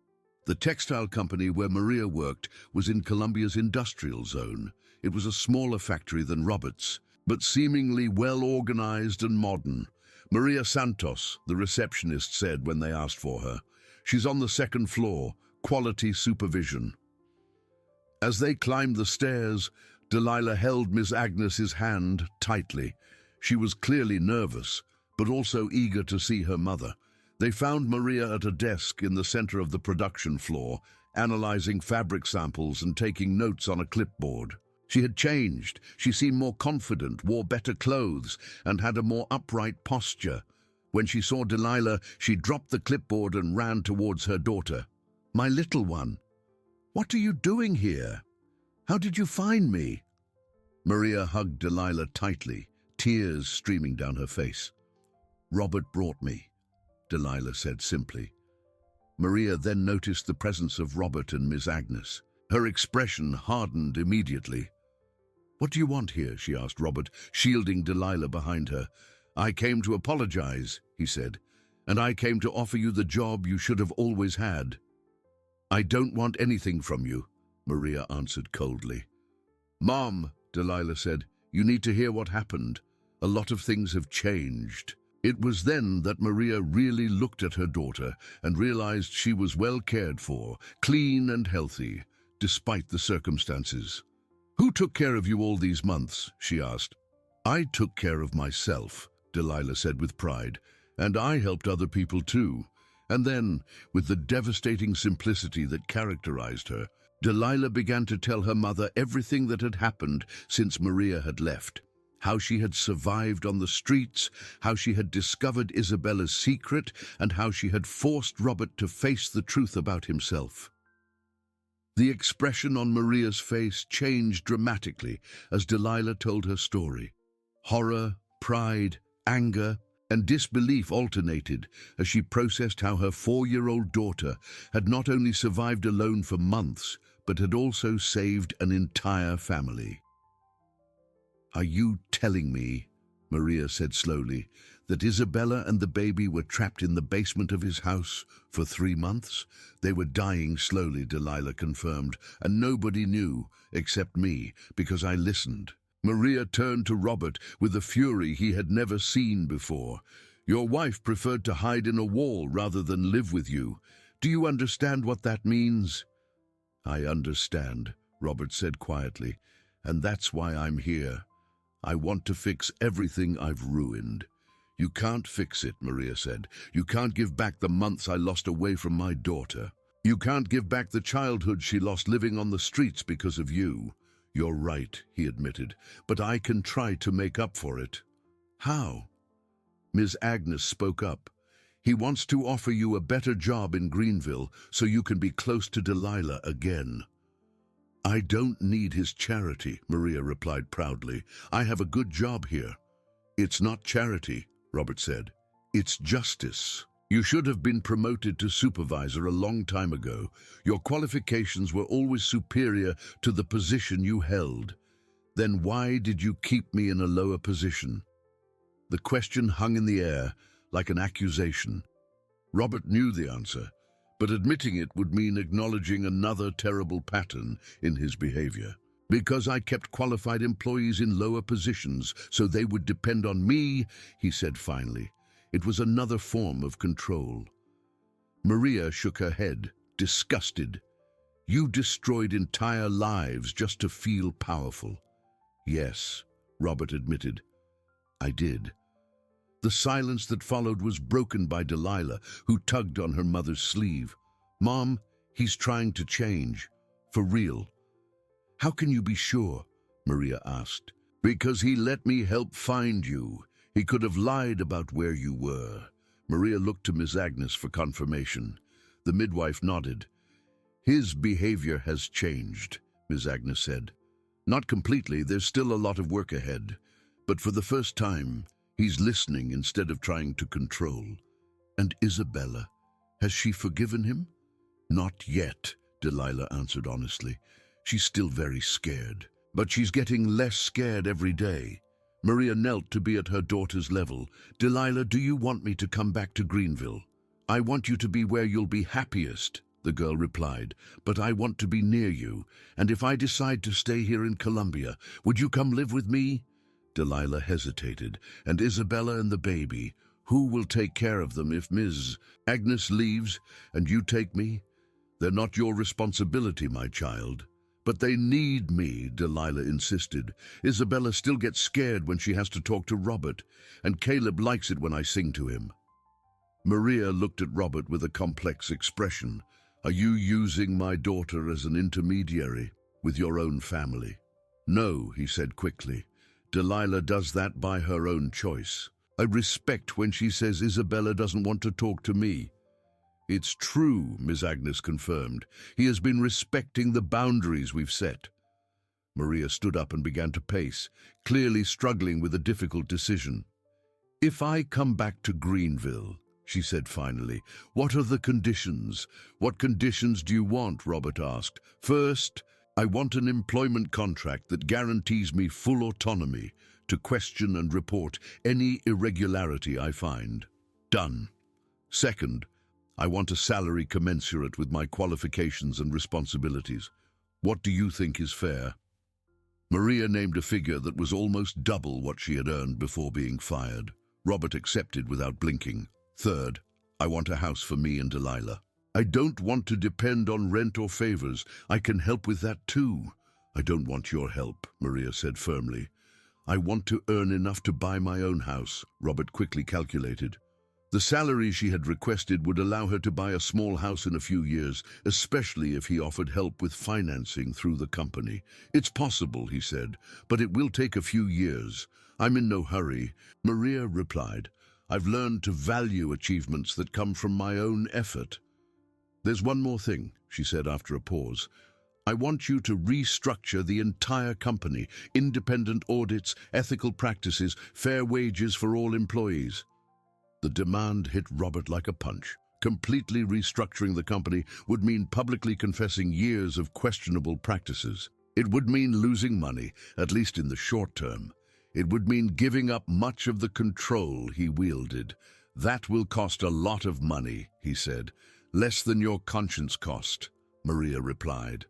The textile company where Maria worked was in Columbia's industrial zone. It was a smaller factory than Robert's, but seemingly well-organized and modern. "Maria Santos," the receptionist said when they asked for her. "She's on the second floor, quality supervision." As they climbed the stairs, Delilah held Miss Agnes's hand tightly. She was clearly nervous, but also eager to see her mother. They found Maria at a desk in the center of the production floor, analyzing fabric samples and taking notes on a clipboard. She had changed. She seemed more confident, wore better clothes, and had a more upright posture. When she saw Delilah, she dropped the clipboard and ran towards her daughter. "My little one, what are you doing here? How did you find me?" Maria hugged Delilah tightly, tears streaming down her face. "Robert brought me," Delilah said simply. Maria then noticed the presence of Robert and Miss Agnes. Her expression hardened immediately. "What do you want here?" she asked Robert, shielding Delilah behind her. "I came to apologize," he said, "and I came to offer you the job you should have always had." "I don't want anything from you," Maria answered coldly. "Mom," Delilah said, "you need to hear what happened. A lot of things have changed." It was then that Maria really looked at her daughter and realized she was well cared for, clean and healthy, despite the circumstances. "Who took care of you all these months?" she asked. "I took care of myself," Delilah said with pride, "and I helped other people too." And then, with the devastating simplicity that characterized her, Delilah began to tell her mother everything that had happened since Maria had left. How she had survived on the streets, how she had discovered Isabella's secret, and how she had forced Robert to face the truth about himself. The expression on Maria's face changed dramatically as Delilah told her story. Horror, pride, anger, and disbelief alternated as she processed how her 4-year-old daughter had not only survived alone for months, but had also saved an entire family. "Are you telling me," Maria said slowly, "that Isabella and the baby were trapped in the basement of his house for 3 months? They were dying slowly," Delilah confirmed, "and nobody knew, except me, because I listened." Maria turned to Robert with a fury he had never seen before. "Your wife preferred to hide in a wall rather than live with you. Do you understand what that means?" "I understand," Robert said quietly, "and that's why I'm here. I want to fix everything I've ruined." "You can't fix it," Maria said. "You can't give back the months I lost away from my daughter. You can't give back the childhood she lost living on the streets because of you." "You're right," he admitted, "but I can try to make up for it." "How?" Ms. Agnes spoke up. "He wants to offer you a better job in Greenville so you can be close to Delilah again." "I don't need his charity," Maria replied proudly. "I have a good job here." "It's not charity," Robert said. "It's justice. You should have been promoted to supervisor a long time ago. Your qualifications were always superior to the position you held. Then why did you keep me in a lower position?" The question hung in the air like an accusation. Robert knew the answer, but admitting it would mean acknowledging another terrible pattern in his behavior. "Because I kept qualified employees in lower positions so they would depend on me," he said finally. It was another form of control. Maria shook her head, disgusted. You destroyed entire lives just to feel powerful. Yes, Robert admitted. I did. The silence that followed was broken by Delilah, who tugged on her mother's sleeve. Mom, he's trying to change. For real. How can you be sure? Maria asked. Because he let me help find you. He could have lied about where you were. Maria looked to Miss Agnes for confirmation. The midwife nodded. His behavior has changed, Miss Agnes said. Not completely, there's still a lot of work ahead. But for the first time, he's listening instead of trying to control. And Isabella, has she forgiven him? Not yet, Delilah answered honestly. She's still very scared. But she's getting less scared every day. Maria knelt to be at her daughter's level. Delilah, do you want me to come back to Greenville? I want you to be where you'll be happiest, the girl replied, but I want to be near you, and if I decide to stay here in Columbia, would you come live with me? Delilah hesitated. And Isabella and the baby, who will take care of them if Ms. Agnes leaves and you take me? They're not your responsibility, my child. But they need me, Delilah insisted. Isabella still gets scared when she has to talk to Robert, and Caleb likes it when I sing to him. Maria looked at Robert with a complex expression. Are you using my daughter as an intermediary with your own family? No, he said quickly. Delilah does that by her own choice. I respect when she says Isabella doesn't want to talk to me. It's true, Miss Agnes confirmed. He has been respecting the boundaries we've set. Maria stood up and began to pace, clearly struggling with a difficult decision. If I come back to Greenville, she said finally, what are the conditions? What conditions do you want? Robert asked. First, I want an employment contract that guarantees me full autonomy to question and report any irregularity I find. Done. Second, I want a salary commensurate with my qualifications and responsibilities. What do you think is fair? Maria named a figure that was almost double what she had earned before being fired. Robert accepted without blinking. Third, I want a house for me and Delilah. I don't want to depend on rent or favors. I can help with that too. I don't want your help, Maria said firmly. I want to earn enough to buy my own house, Robert quickly calculated. The salary she had requested would allow her to buy a small house in a few years, especially if he offered help with financing through the company. It's possible, he said, but it will take a few years. I'm in no hurry. Maria replied, I've learned to value achievements that come from my own effort. There's one more thing, she said after a pause. I want you to restructure the entire company, independent audits, ethical practices, fair wages for all employees. The demand hit Robert like a punch. Completely restructuring the company would mean publicly confessing years of questionable practices. It would mean losing money, at least in the short term. It would mean giving up much of the control he wielded. That will cost a lot of money, he said. Less than your conscience cost, Maria replied.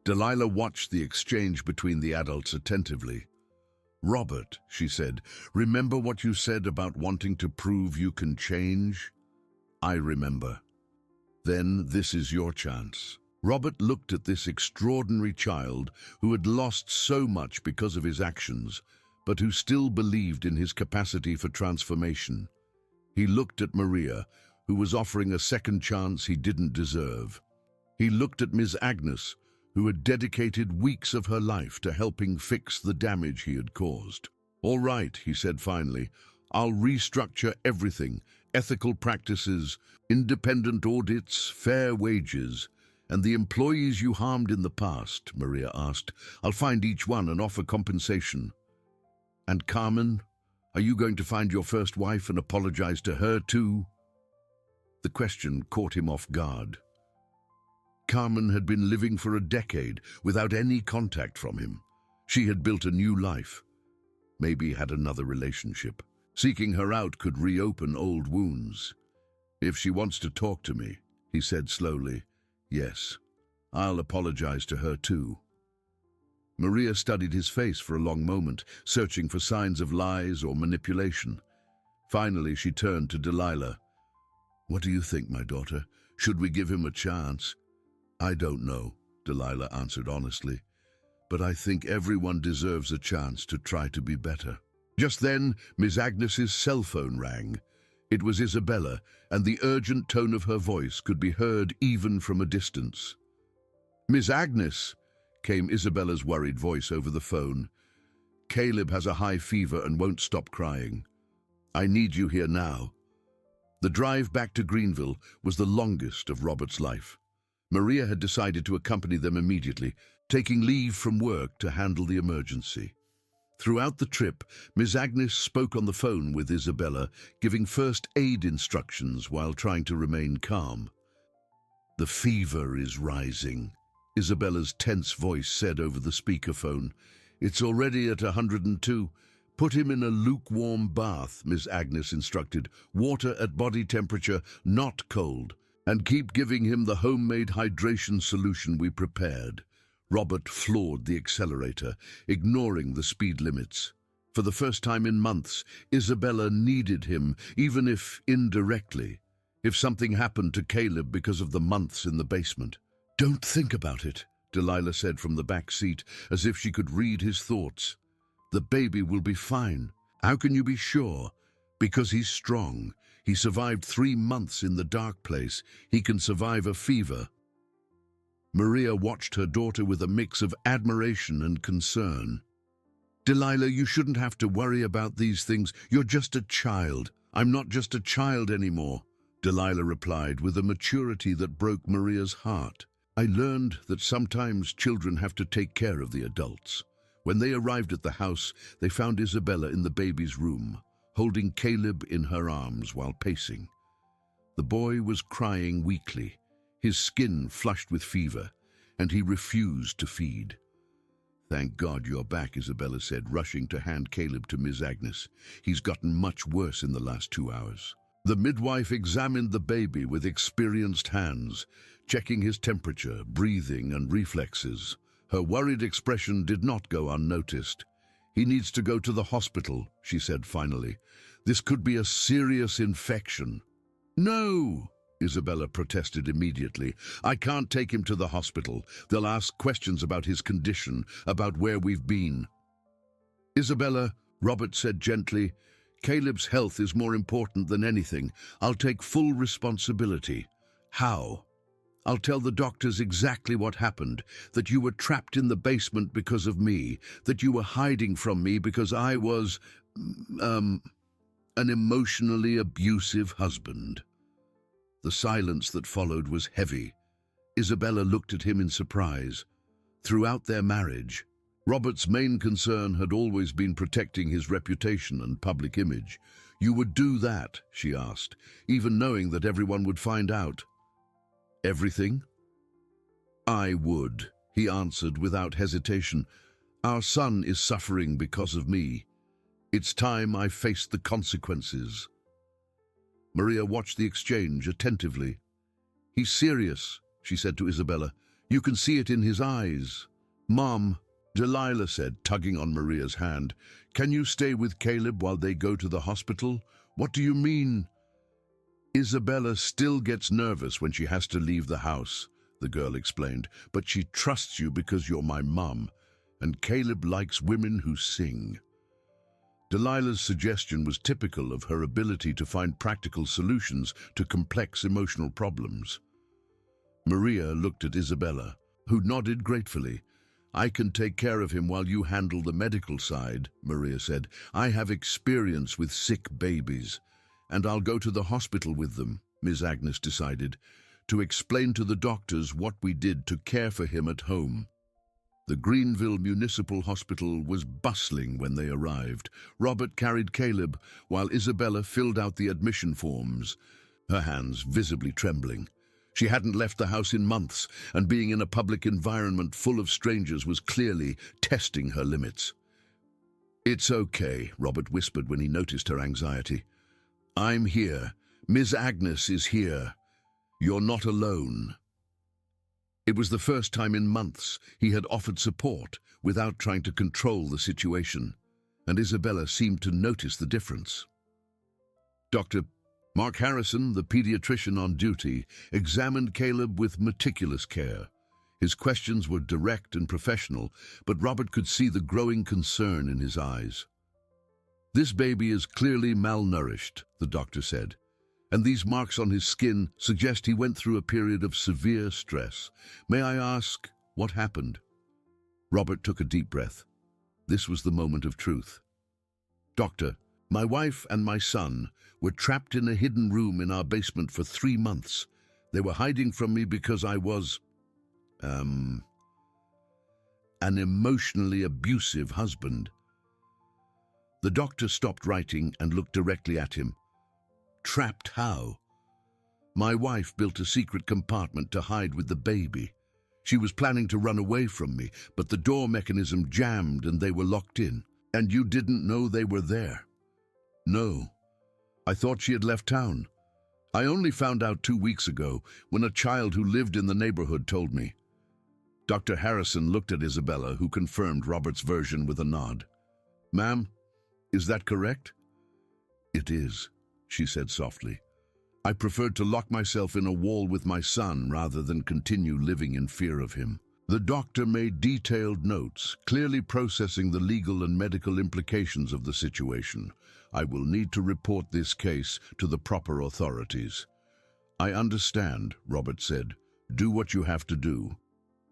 Delilah watched the exchange between the adults attentively. Robert, she said, remember what you said about wanting to prove you can change? I remember. Then this is your chance. Robert looked at this extraordinary child who had lost so much because of his actions, but who still believed in his capacity for transformation. He looked at Maria, who was offering a second chance he didn't deserve. He looked at Miss Agnes, who had dedicated weeks of her life to helping fix the damage he had caused. All right, he said finally, I'll restructure everything, ethical practices, independent audits, fair wages, and the employees you harmed in the past, Maria asked. I'll find each one and offer compensation. And Carmen, are you going to find your first wife and apologize to her too? The question caught him off guard. Carmen had been living for a decade without any contact from him. She had built a new life, maybe had another relationship. Seeking her out could reopen old wounds. If she wants to talk to me, he said slowly, yes, I'll apologize to her too. Maria studied his face for a long moment, searching for signs of lies or manipulation. Finally, she turned to Delilah. What do you think, my daughter? Should we give him a chance? I don't know, Delilah answered honestly, "but I think everyone deserves a chance to try to be better." Just then, Miss Agnes's cell phone rang. It was Isabella, and the urgent tone of her voice could be heard even from a distance. "Miss Agnes," came Isabella's worried voice over the phone. "Caleb has a high fever and won't stop crying. I need you here now." The drive back to Greenville was the longest of Robert's life. Maria had decided to accompany them immediately, taking leave from work to handle the emergency. Throughout the trip, Miss Agnes spoke on the phone with Isabella, giving first aid instructions while trying to remain calm. "The fever is rising," Isabella's tense voice said over the speakerphone. "It's already at 102. Put him in a lukewarm bath," Miss Agnes instructed. "Water at body temperature, not cold. And keep giving him the homemade hydration solution we prepared." Robert floored the accelerator, ignoring the speed limits. For the first time in months, Isabella needed him, even if indirectly. If something happened to Caleb because of the months in the basement. "Don't think about it," Delilah said from the back seat, as if she could read his thoughts. "The baby will be fine." "How can you be sure?" "Because he's strong. He survived 3 months in the dark place. He can survive a fever." Maria watched her daughter with a mix of admiration and concern. "Delilah, you shouldn't have to worry about these things. You're just a child." "I'm not just a child anymore," Delilah replied with a maturity that broke Maria's heart. "I learned that sometimes children have to take care of the adults." When they arrived at the house, they found Isabella in the baby's room, holding Caleb in her arms while pacing. The boy was crying weakly, his skin flushed with fever, and he refused to feed. "Thank God you're back," Isabella said, rushing to hand Caleb to Miss Agnes. "He's gotten much worse in the last 2 hours." The midwife examined the baby with experienced hands, checking his temperature, breathing, and reflexes. Her worried expression did not go unnoticed. "He needs to go to the hospital," she said finally. "This could be a serious infection." "No!" Isabella protested immediately. "I can't take him to the hospital. They'll ask questions about his condition, about where we've been." "Isabella," Robert said gently, "Caleb's health is more important than anything. I'll take full responsibility." "How?" "I'll tell the doctors exactly what happened, that you were trapped in the basement because of me, that you were hiding from me because I was, an emotionally abusive husband." The silence that followed was heavy. Isabella looked at him in surprise. Throughout their marriage, Robert's main concern had always been protecting his reputation and public image. "You would do that?" she asked, even knowing that everyone would find out. "Everything?" "I would," he answered without hesitation. "Our son is suffering because of me. It's time I faced the consequences." Maria watched the exchange attentively. "He's serious," she said to Isabella. "You can see it in his eyes." "Mom," Delilah said, tugging on Maria's hand, "can you stay with Caleb while they go to the hospital?" "What do you mean?" "Isabella still gets nervous when she has to leave the house," the girl explained, "but she trusts you because you're my mom, and Caleb likes women who sing." Delilah's suggestion was typical of her ability to find practical solutions to complex emotional problems. Maria looked at Isabella, who nodded gratefully. "I can take care of him while you handle the medical side," Maria said. "I have experience with sick babies, and I'll go to the hospital with them," Miss Agnes decided, "to explain to the doctors what we did to care for him at home." The Greenville Municipal Hospital was bustling when they arrived. Robert carried Caleb, while Isabella filled out the admission forms, her hands visibly trembling. She hadn't left the house in months, and being in a public environment full of strangers was clearly testing her limits. "It's okay," Robert whispered when he noticed her anxiety. "I'm here. Miss Agnes is here. You're not alone." It was the first time in months he had offered support without trying to control the situation, and Isabella seemed to notice the difference. Dr. Mark Harrison, the pediatrician on duty, examined Caleb with meticulous care. His questions were direct and professional, but Robert could see the growing concern in his eyes. "This baby is clearly malnourished," the doctor said, "and these marks on his skin suggest he went through a period of severe stress. May I ask what happened?" Robert took a deep breath. This was the moment of truth. "Doctor, my wife and my son were trapped in a hidden room in our basement for 3 months. They were hiding from me because I was, an emotionally abusive husband." The doctor stopped writing and looked directly at him. "Trapped how?" "My wife built a secret compartment to hide with the baby. She was planning to run away from me, but the door mechanism jammed and they were locked in. And you didn't know they were there?" "No. I thought she had left town. I only found out 2 weeks ago when a child who lived in the neighborhood told me." Dr. Harrison looked at Isabella, who confirmed Robert's version with a nod. "Ma'am, is that correct?" "It is," she said softly. "I preferred to lock myself in a wall with my son rather than continue living in fear of him." The doctor made detailed notes, clearly processing the legal and medical implications of the situation. "I will need to report this case to the proper authorities." "I understand," Robert said. "Do what you have to do."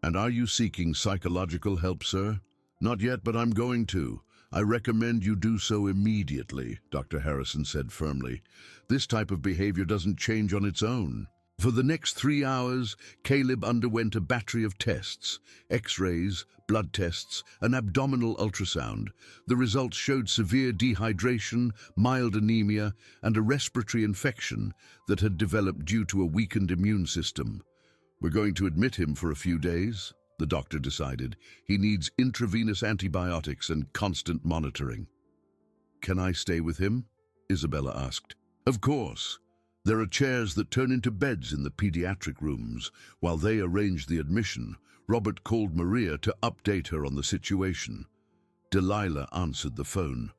"And are you seeking psychological help, sir?" "Not yet, but I'm going to. I recommend you do so immediately," Dr. Harrison said firmly. "This type of behavior doesn't change on its own." For the next 3 hours, Caleb underwent a battery of tests: X-rays, blood tests, an abdominal ultrasound. The results showed severe dehydration, mild anemia, and a respiratory infection that had developed due to a weakened immune system. "We're going to admit him for a few days," the doctor decided. "He needs intravenous antibiotics and constant monitoring." "Can I stay with him?" Isabella asked. "Of course. There are chairs that turn into beds in the pediatric rooms." While they arranged the admission, Robert called Maria to update her on the situation. Delilah answered the phone.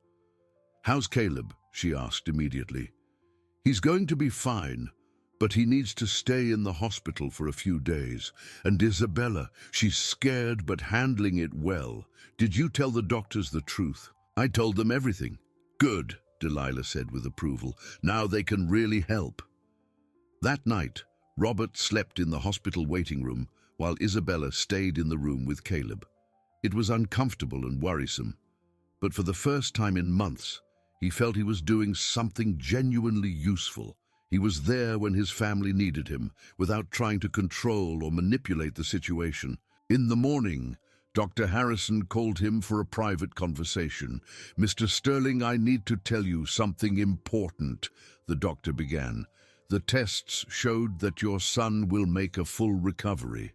"How's Caleb?" she asked immediately. "He's going to be fine, but he needs to stay in the hospital for a few days. And Isabella, she's scared but handling it well. Did you tell the doctors the truth?" "I told them everything." "Good," Delilah said with approval. "Now they can really help." That night, Robert slept in the hospital waiting room while Isabella stayed in the room with Caleb. It was uncomfortable and worrisome, but for the first time in months, he felt he was doing something genuinely useful. He was there when his family needed him, without trying to control or manipulate the situation. In the morning, Dr. Harrison called him for a private conversation. "Mr. Sterling, I need to tell you something important," the doctor began. "The tests showed that your son will make a full recovery,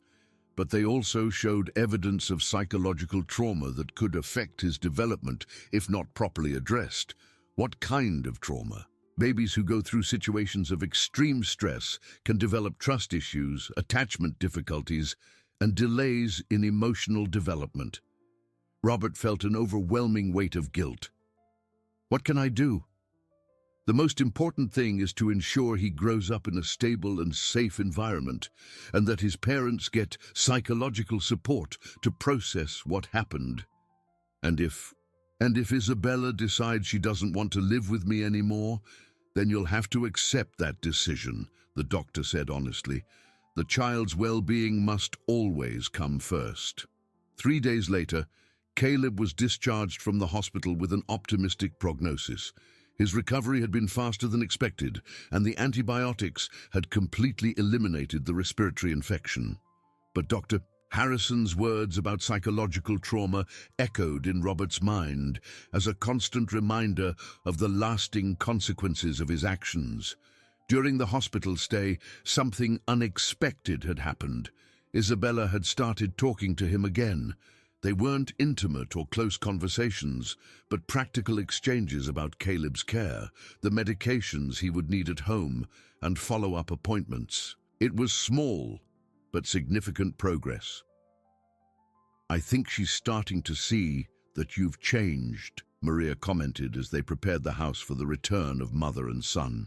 but they also showed evidence of psychological trauma that could affect his development if not properly addressed." "What kind of trauma?" "Babies who go through situations of extreme stress can develop trust issues, attachment difficulties, and delays in emotional development." Robert felt an overwhelming weight of guilt. "What can I do?" "The most important thing is to ensure he grows up in a stable and safe environment, and that his parents get psychological support to process what happened. And if Isabella decides she doesn't want to live with me anymore, then you'll have to accept that decision," the doctor said honestly. "The child's well-being must always come first." 3 days later, Caleb was discharged from the hospital with an optimistic prognosis. His recovery had been faster than expected, and the antibiotics had completely eliminated the respiratory infection. But Dr. Harrison's words about psychological trauma echoed in Robert's mind as a constant reminder of the lasting consequences of his actions. During the hospital stay, something unexpected had happened. Isabella had started talking to him again. They weren't intimate or close conversations, but practical exchanges about Caleb's care, the medications he would need at home, and follow-up appointments. It was small, but significant progress. "I think she's starting to see that you've changed," Maria commented as they prepared the house for the return of mother and son.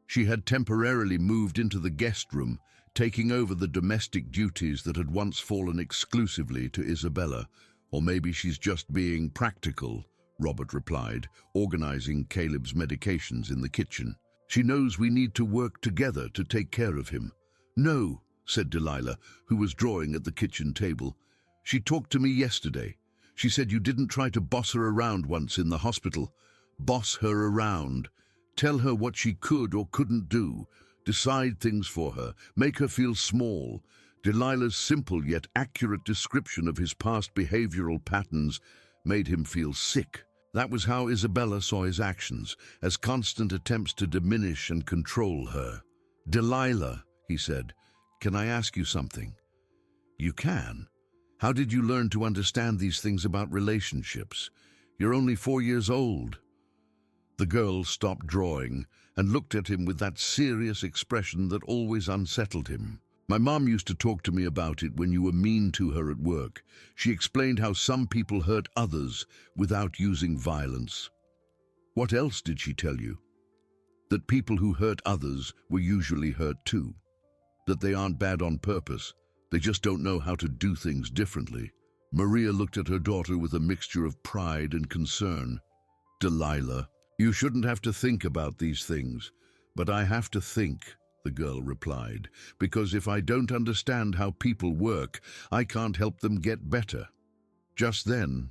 She had temporarily moved into the guest room, taking over the domestic duties that had once fallen exclusively to Isabella. Or maybe she's just being practical, Robert replied, organizing Caleb's medications in the kitchen. She knows we need to work together to take care of him. No, said Delilah, who was drawing at the kitchen table. She talked to me yesterday. She said you didn't try to boss her around once in the hospital. Boss her around. Tell her what she could or couldn't do. Decide things for her. Make her feel small. Delilah's simple yet accurate description of his past behavioral patterns made him feel sick. That was how Isabella saw his actions, as constant attempts to diminish and control her. Delilah, he said, can I ask you something? You can. How did you learn to understand these things about relationships? You're only 4 years old. The girl stopped drawing and looked at him with that serious expression that always unsettled him. My mom used to talk to me about it when you were mean to her at work. She explained how some people hurt others without using violence. What else did she tell you? That people who hurt others were usually hurt too. That they aren't bad on purpose. They just don't know how to do things differently. Maria looked at her daughter with a mixture of pride and concern. Delilah, you shouldn't have to think about these things, but I have to think, the girl replied, because if I don't understand how people work, I can't help them get better. Just then,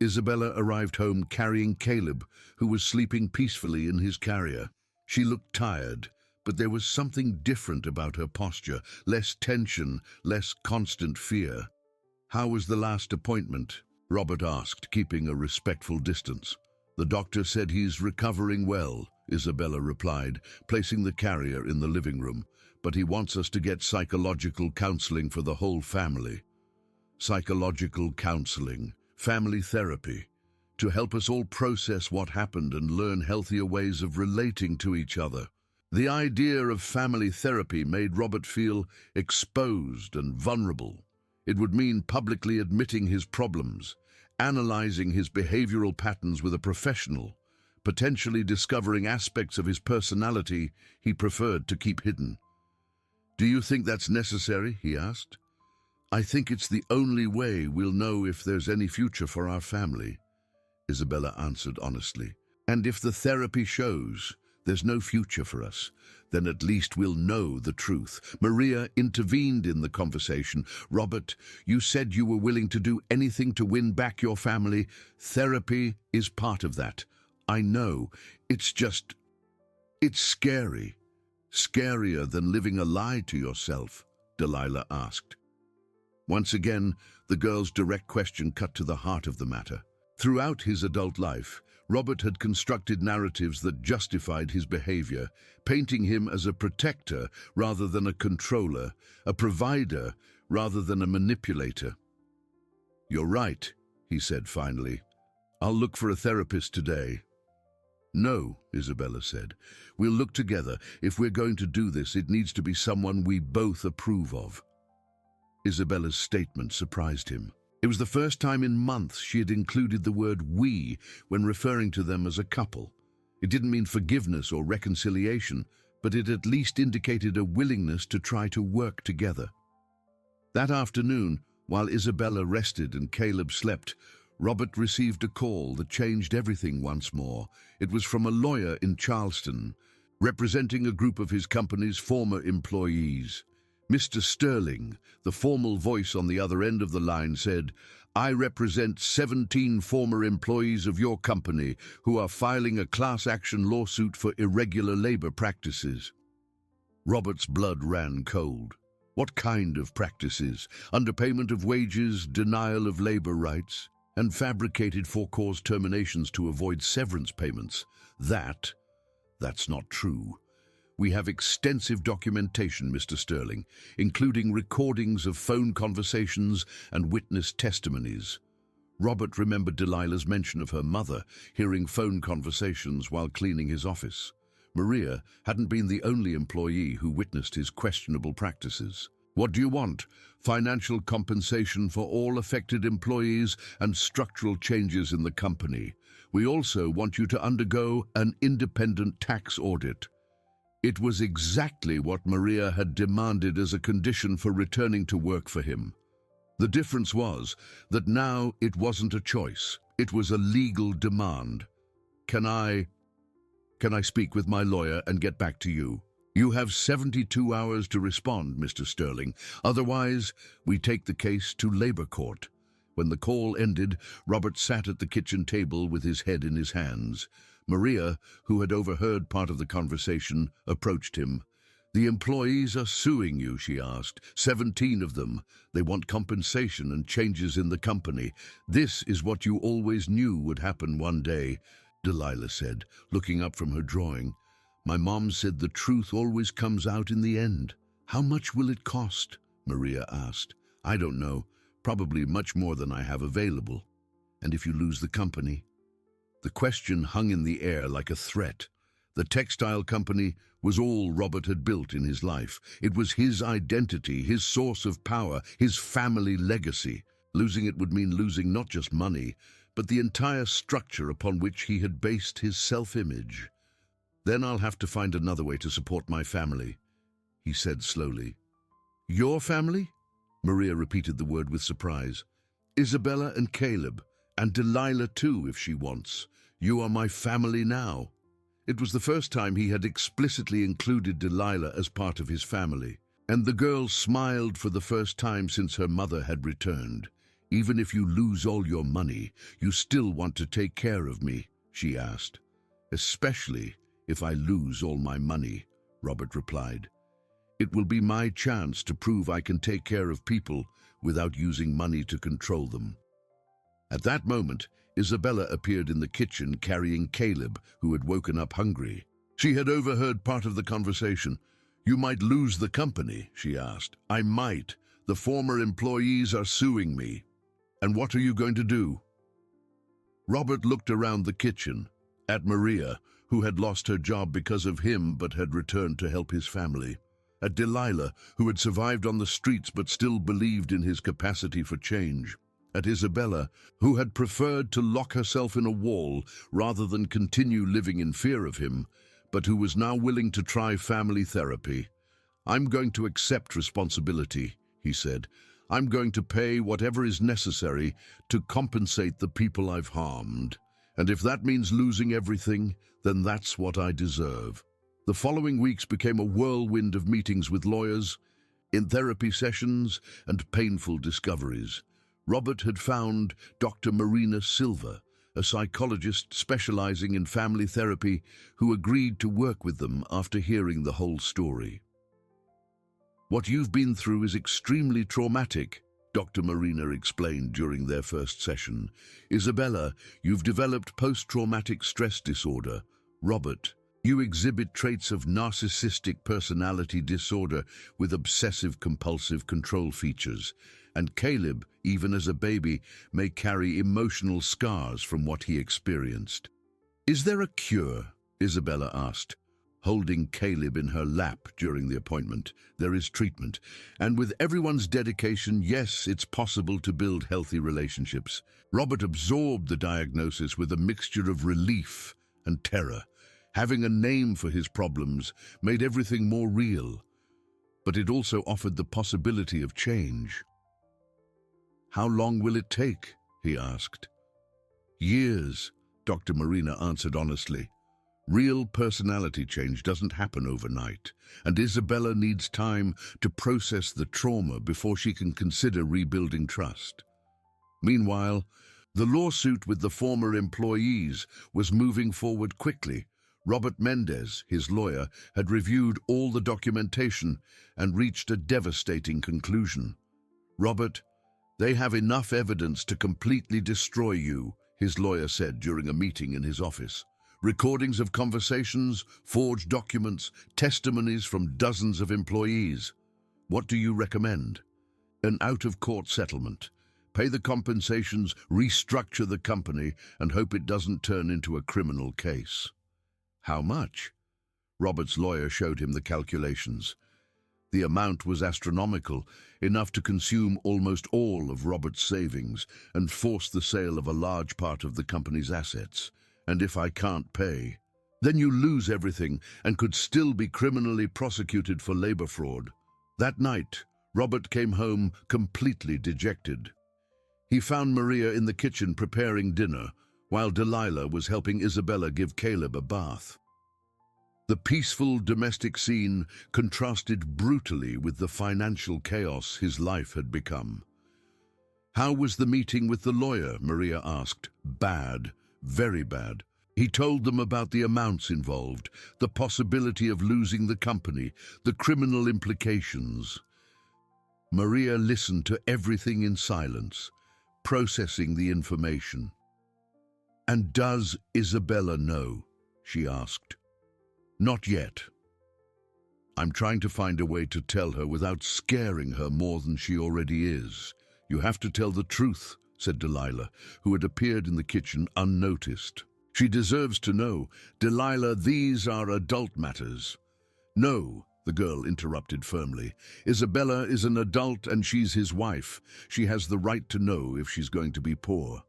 Isabella arrived home carrying Caleb, who was sleeping peacefully in his carrier. She looked tired, but there was something different about her posture, less tension, less constant fear. How was the last appointment? Robert asked, keeping a respectful distance. The doctor said he's recovering well, Isabella replied, placing the carrier in the living room, but he wants us to get psychological counseling for the whole family. Psychological counseling, family therapy, to help us all process what happened and learn healthier ways of relating to each other. The idea of family therapy made Robert feel exposed and vulnerable. It would mean publicly admitting his problems, analyzing his behavioral patterns with a professional, potentially discovering aspects of his personality he preferred to keep hidden. Do you think that's necessary? He asked. I think it's the only way we'll know if there's any future for our family, Isabella answered honestly. And if the therapy shows there's no future for us, then at least we'll know the truth. Maria intervened in the conversation. Robert, you said you were willing to do anything to win back your family. Therapy is part of that. I know. It's scary. Scarier than living a lie to yourself, Delilah asked. Once again, the girl's direct question cut to the heart of the matter. Throughout his adult life, Robert had constructed narratives that justified his behavior, painting him as a protector rather than a controller, a provider rather than a manipulator. You're right, he said finally. I'll look for a therapist today. No, Isabella said. We'll look together. If we're going to do this, it needs to be someone we both approve of. Isabella's statement surprised him. It was the first time in months she had included the word we when referring to them as a couple. It didn't mean forgiveness or reconciliation, but it at least indicated a willingness to try to work together. That afternoon, while Isabella rested and Caleb slept, Robert received a call that changed everything once more. It was from a lawyer in Charleston, representing a group of his company's former employees. Mr. Sterling, the formal voice on the other end of the line, said, I represent 17 former employees of your company who are filing a class action lawsuit for irregular labor practices. Robert's blood ran cold. What kind of practices? Underpayment of wages, denial of labor rights, and fabricated for-cause terminations to avoid severance payments. That's not true. We have extensive documentation, Mr. Sterling, including recordings of phone conversations and witness testimonies. Robert remembered Delilah's mention of her mother hearing phone conversations while cleaning his office. Maria hadn't been the only employee who witnessed his questionable practices. What do you want? Financial compensation for all affected employees and structural changes in the company. We also want you to undergo an independent tax audit. It was exactly what Maria had demanded as a condition for returning to work for him. The difference was that now it wasn't a choice, it was a legal demand. Can I speak with my lawyer and get back to you? You have 72 hours to respond, Mr. Sterling. Otherwise, we take the case to labor court. When the call ended, Robert sat at the kitchen table with his head in his hands. Maria, who had overheard part of the conversation, approached him. "The employees are suing you," she asked. 17 of them. They want compensation and changes in the company. This is what you always knew would happen one day, Delilah said, looking up from her drawing. "My mom said the truth always comes out in the end." "How much will it cost?" Maria asked. "I don't know. Probably much more than I have available." "And if you lose the company?" The question hung in the air like a threat. The textile company was all Robert had built in his life. It was his identity, his source of power, his family legacy. Losing it would mean losing not just money, but the entire structure upon which he had based his self-image. "Then I'll have to find another way to support my family," he said slowly. "Your family?" Maria repeated the word with surprise. "Isabella and Caleb, and Delilah too, if she wants. You are my family now." It was the first time he had explicitly included Delilah as part of his family, and the girl smiled for the first time since her mother had returned. "Even if you lose all your money, you still want to take care of me?" she asked. "Especially if I lose all my money," Robert replied. "It will be my chance to prove I can take care of people without using money to control them." At that moment, Isabella appeared in the kitchen carrying Caleb, who had woken up hungry. She had overheard part of the conversation. "You might lose the company," she asked. "I might. The former employees are suing me." "And what are you going to do?" Robert looked around the kitchen, at Maria, who had lost her job because of him but had returned to help his family, at Delilah, who had survived on the streets but still believed in his capacity for change, at Isabella, who had preferred to lock herself in a wall rather than continue living in fear of him, but who was now willing to try family therapy. "I'm going to accept responsibility," he said. "I'm going to pay whatever is necessary to compensate the people I've harmed. And if that means losing everything, then that's what I deserve." The following weeks became a whirlwind of meetings with lawyers, in therapy sessions, and painful discoveries. Robert had found Dr. Marina Silva, a psychologist specializing in family therapy, who agreed to work with them after hearing the whole story. "What you've been through is extremely traumatic," Dr. Marina explained during their first session. "Isabella, you've developed post-traumatic stress disorder. Robert, you exhibit traits of narcissistic personality disorder with obsessive-compulsive control features. And Caleb, even as a baby, may carry emotional scars from what he experienced." "Is there a cure?" Isabella asked, holding Caleb in her lap during the appointment. "There is treatment, and with everyone's dedication, yes, it's possible to build healthy relationships." Robert absorbed the diagnosis with a mixture of relief and terror. Having a name for his problems made everything more real, but it also offered the possibility of change. "How long will it take?" he asked. "Years," Dr. Marina answered honestly. "Real personality change doesn't happen overnight, and Isabella needs time to process the trauma before she can consider rebuilding trust." Meanwhile, the lawsuit with the former employees was moving forward quickly. Robert Mendez, his lawyer, had reviewed all the documentation and reached a devastating conclusion. "Robert, they have enough evidence to completely destroy you," his lawyer said during a meeting in his office. "Recordings of conversations, forged documents, testimonies from dozens of employees. What do you recommend?" "An out-of-court settlement. Pay the compensations, restructure the company, and hope it doesn't turn into a criminal case." "How much?" Robert's lawyer showed him the calculations. The amount was astronomical, enough to consume almost all of Robert's savings and force the sale of a large part of the company's assets. "And if I can't pay?" Then you lose everything and could still be criminally prosecuted for labor fraud. That night, Robert came home completely dejected. He found Maria in the kitchen preparing dinner, while Delilah was helping Isabella give Caleb a bath. The peaceful domestic scene contrasted brutally with the financial chaos his life had become. "How was the meeting with the lawyer?" Maria asked. "Bad, very bad. He told them about the amounts involved, the possibility of losing the company, the criminal implications." Maria listened to everything in silence, processing the information. "And does Isabella know?" she asked. "Not yet. I'm trying to find a way to tell her without scaring her more than she already is." "You have to tell the truth," said Delilah, who had appeared in the kitchen unnoticed. "She deserves to know. Delilah, these are adult matters." "No," the girl interrupted firmly. "Isabella is an adult and she's his wife. She has the right to know if she's going to be poor."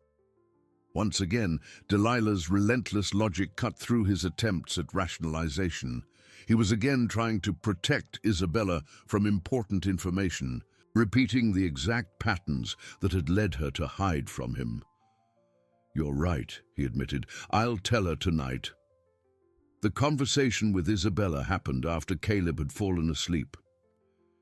Once again, Delilah's relentless logic cut through his attempts at rationalization. He was again trying to protect Isabella from important information, repeating the exact patterns that had led her to hide from him. "You're right," he admitted. "I'll tell her tonight." The conversation with Isabella happened after Caleb had fallen asleep.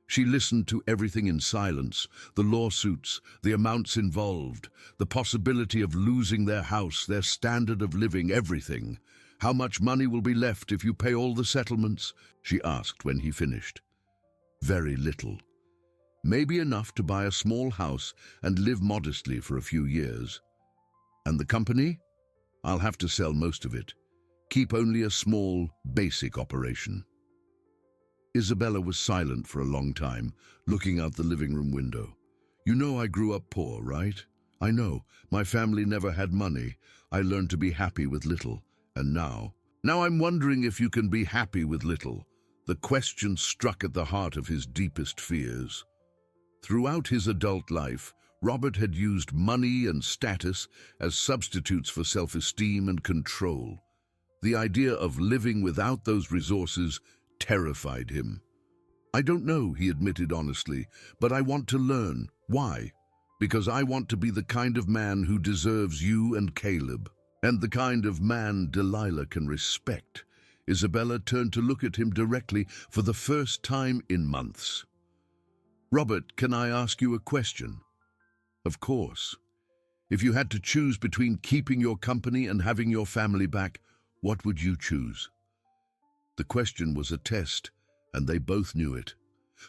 She listened to everything in silence, the lawsuits, the amounts involved, the possibility of losing their house, their standard of living, everything. "How much money will be left if you pay all the settlements?" she asked when he finished. "Very little. Maybe enough to buy a small house and live modestly for a few years. And the company? I'll have to sell most of it. Keep only a small, basic operation." Isabella was silent for a long time, looking out the living room window. "You know I grew up poor, right? I know. My family never had money. I learned to be happy with little. And now I'm wondering if you can be happy with little." The question struck at the heart of his deepest fears. Throughout his adult life, Robert had used money and status as substitutes for self-esteem and control. The idea of living without those resources terrified him. "I don't know," he admitted honestly, "but I want to learn. Why? Because I want to be the kind of man who deserves you and Caleb, and the kind of man Delilah can respect." Isabella turned to look at him directly for the first time in months. "Robert, can I ask you a question?" "Of course. If you had to choose between keeping your company and having your family back, what would you choose?" The question was a test, and they both knew it.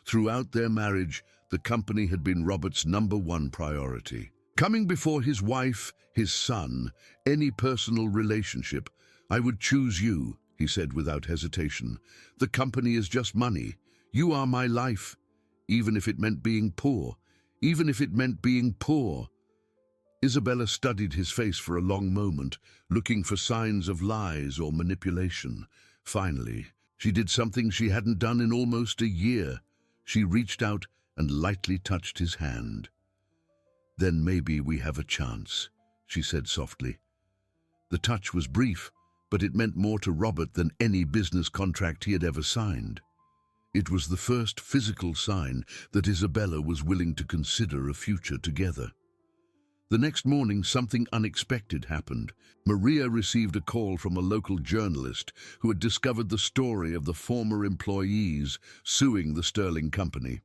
Throughout their marriage, the company had been Robert's #1 priority. Coming before his wife, his son, any personal relationship, "I would choose you," he said without hesitation. "The company is just money. You are my life, even if it meant being poor. Even if it meant being poor." Isabella studied his face for a long moment, looking for signs of lies or manipulation. Finally, she did something she hadn't done in almost a year. She reached out and lightly touched his hand. "Then maybe we have a chance," she said softly. The touch was brief, but it meant more to Robert than any business contract he had ever signed. It was the first physical sign that Isabella was willing to consider a future together. The next morning, something unexpected happened. Maria received a call from a local journalist who had discovered the story of the former employees suing the Sterling company.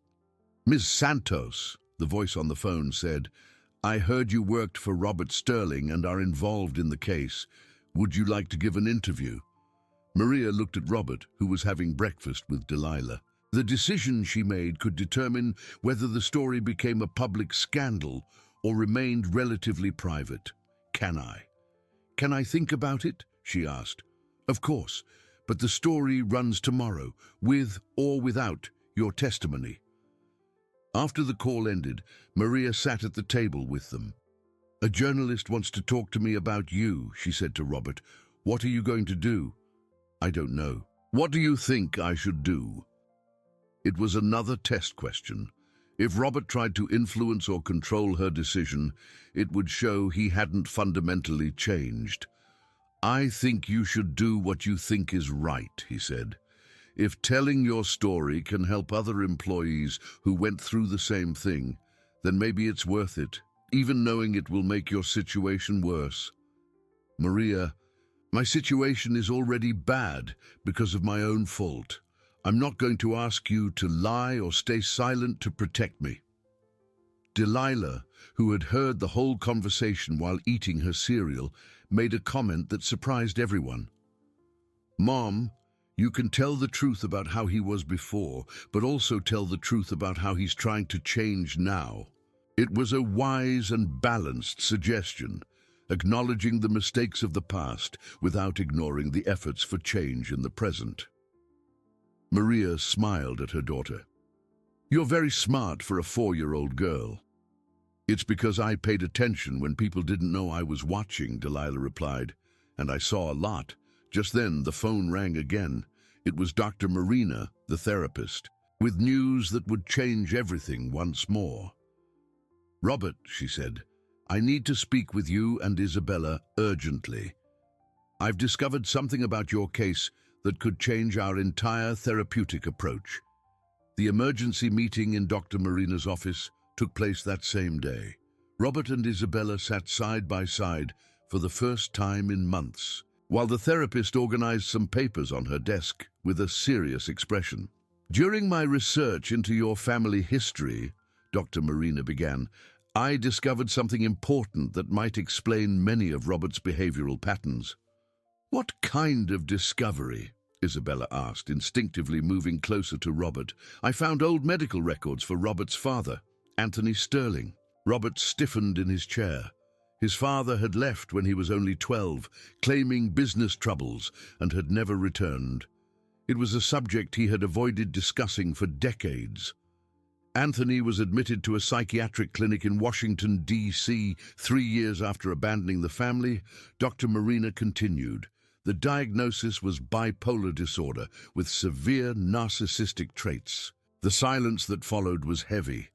"Ms. Santos," the voice on the phone said, "I heard you worked for Robert Sterling and are involved in the case. Would you like to give an interview?" Maria looked at Robert, who was having breakfast with Delilah. The decision she made could determine whether the story became a public scandal or remained relatively private. Can I think about it?" she asked. "Of course, but the story runs tomorrow, with or without your testimony." After the call ended, Maria sat at the table with them. "A journalist wants to talk to me about you," she said to Robert. "What are you going to do?" "I don't know." "What do you think I should do?" It was another test question. If Robert tried to influence or control her decision, it would show he hadn't fundamentally changed. I think you should do what you think is right, he said. If telling your story can help other employees who went through the same thing, then maybe it's worth it, even knowing it will make your situation worse. Maria, my situation is already bad because of my own fault. I'm not going to ask you to lie or stay silent to protect me. Delilah, who had heard the whole conversation while eating her cereal, made a comment that surprised everyone. Mom, you can tell the truth about how he was before, but also tell the truth about how he's trying to change now. It was a wise and balanced suggestion, acknowledging the mistakes of the past without ignoring the efforts for change in the present. Maria smiled at her daughter. You're very smart for a 4-year-old girl. It's because I paid attention when people didn't know I was watching, Delilah replied, and I saw a lot. Just then, the phone rang again. It was Dr. Marina, the therapist, with news that would change everything once more. Robert, she said, I need to speak with you and Isabella urgently. I've discovered something about your case that could change our entire therapeutic approach. The emergency meeting in Dr. Marina's office took place that same day. Robert and Isabella sat side by side for the first time in months, while the therapist organized some papers on her desk with a serious expression. During my research into your family history, Dr. Marina began, I discovered something important that might explain many of Robert's behavioral patterns. What kind of discovery? Isabella asked, instinctively moving closer to Robert. I found old medical records for Robert's father, Anthony Sterling. Robert stiffened in his chair. His father had left when he was only 12, claiming business troubles, and had never returned. It was a subject he had avoided discussing for decades. Anthony was admitted to a psychiatric clinic in Washington, D.C. 3 years after abandoning the family. Dr. Marina continued. The diagnosis was bipolar disorder with severe narcissistic traits. The silence that followed was heavy.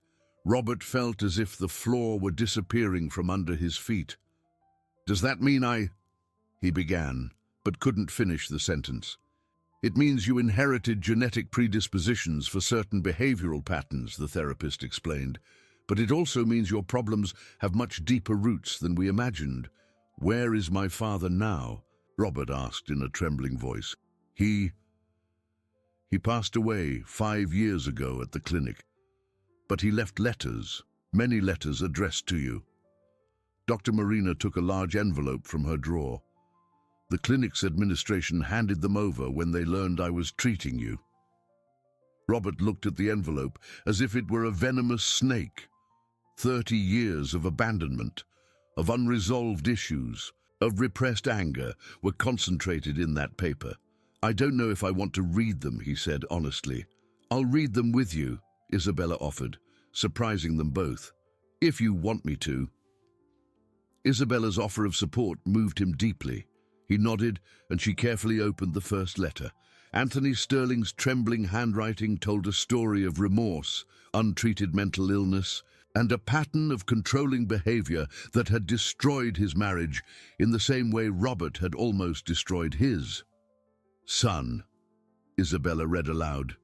Robert felt as if the floor were disappearing from under his feet. Does that mean he began, but couldn't finish the sentence. It means you inherited genetic predispositions for certain behavioral patterns, the therapist explained. But it also means your problems have much deeper roots than we imagined. Where is my father now? Robert asked in a trembling voice. He passed away 5 years ago at the clinic. But he left letters, many letters addressed to you. Dr. Marina took a large envelope from her drawer. The clinic's administration handed them over when they learned I was treating you. Robert looked at the envelope as if it were a venomous snake. 30 years of abandonment, of unresolved issues, of repressed anger were concentrated in that paper. I don't know if I want to read them, he said honestly. I'll read them with you, Isabella offered, surprising them both. If you want me to. Isabella's offer of support moved him deeply. He nodded, and she carefully opened the first letter. Anthony Sterling's trembling handwriting told a story of remorse, untreated mental illness, and a pattern of controlling behavior that had destroyed his marriage in the same way Robert had almost destroyed his. Son, Isabella read aloud,